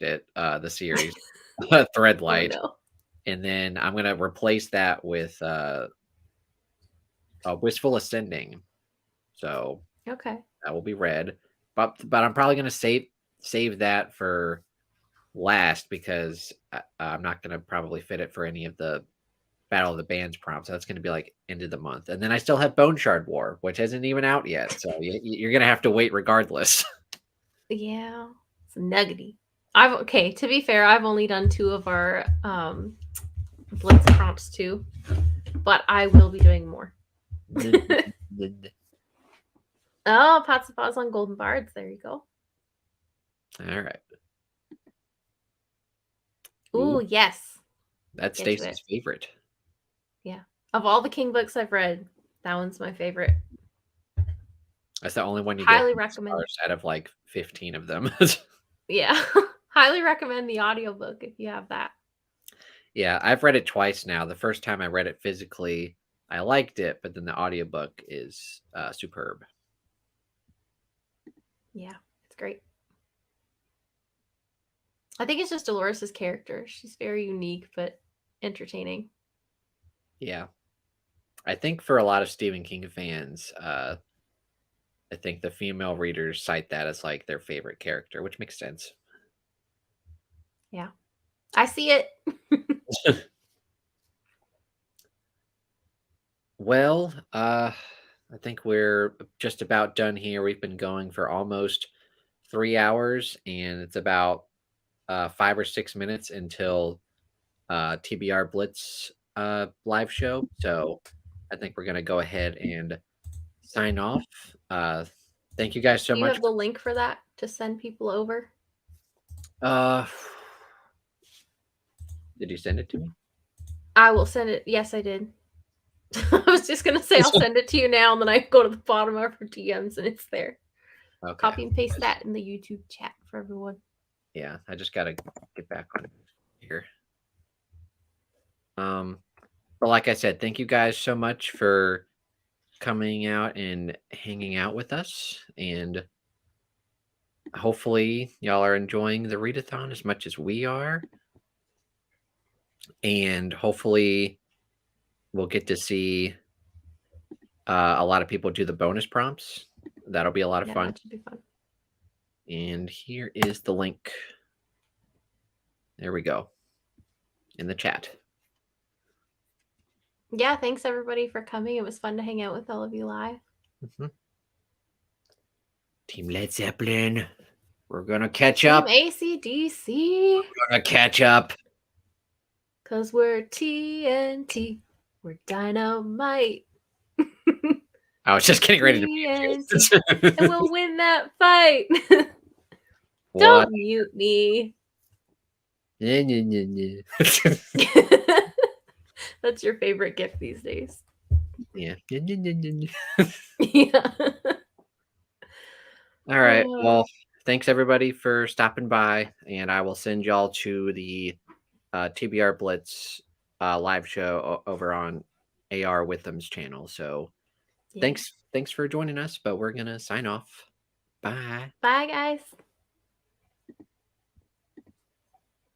it, the series, Threadlight. Oh, no. And then I'm going to replace that with Wistful Ascending. So okay, that will be read. But I'm probably going to save that for last because I'm not going to probably fit it for any of the Battle of the Bands prompts. That's going to be like end of the month. And then I still have Bone Shard War, which isn't even out yet. So you're going to have to wait regardless. Yeah, it's a nuggety. To be fair, I've only done 2 of our Blitz prompts too, but I will be doing more. Oh, Pots and Paws on Golden Bards. There you go. All right. Ooh, yes. That's Stacy's favorite. Yeah. Of all the King books I've read, that one's my favorite. That's the only one you highly get recommend out of like 15 of them. Yeah. Highly recommend the audiobook if you have that. Yeah, I've read it twice now. The first time I read it physically, I liked it, but then the audiobook is superb. Yeah, it's great. I think it's just Dolores' character. She's very unique, but entertaining. Yeah. I think for a lot of Stephen King fans, I think the female readers cite that as like their favorite character, which makes sense. Yeah. I see it. Well, I think we're just about done here. We've been going for almost 3 hours, and it's about 5 or 6 minutes until TBR Blitz live show. So I think we're going to go ahead and sign off. Thank you guys so Do you much. have the link for that to send people over? Did you send it to me? I will send it. Yes, I did. I was just gonna say I'll send it to you now, and then I go to the bottom of her DMs and it's there. Okay. Copy and paste that in the YouTube chat for everyone. Yeah, I just gotta get back on here. But like I said, thank you guys so much for coming out and hanging out with us, and hopefully y'all are enjoying the readathon as much as we are, and hopefully we'll get to see a lot of people do the bonus prompts. That'll be a lot of fun. That should be fun. And here is the link. There we go. In the chat. Yeah, thanks everybody for coming. It was fun to hang out with all of you live. Team Led Zeppelin. We're gonna catch up. Team ACDC. We're gonna catch up. Cause we're TNT. We're dynamite. I was just getting ready to TNT. And we'll win that fight. What? Don't mute me. That's your favorite gift these days. Yeah. Yeah. All right. Well, thanks everybody for stopping by, and I will send y'all to the TBR Blitz live show over on AR Witham's channel. So thanks for joining us, but we're gonna sign off. Bye. Bye guys.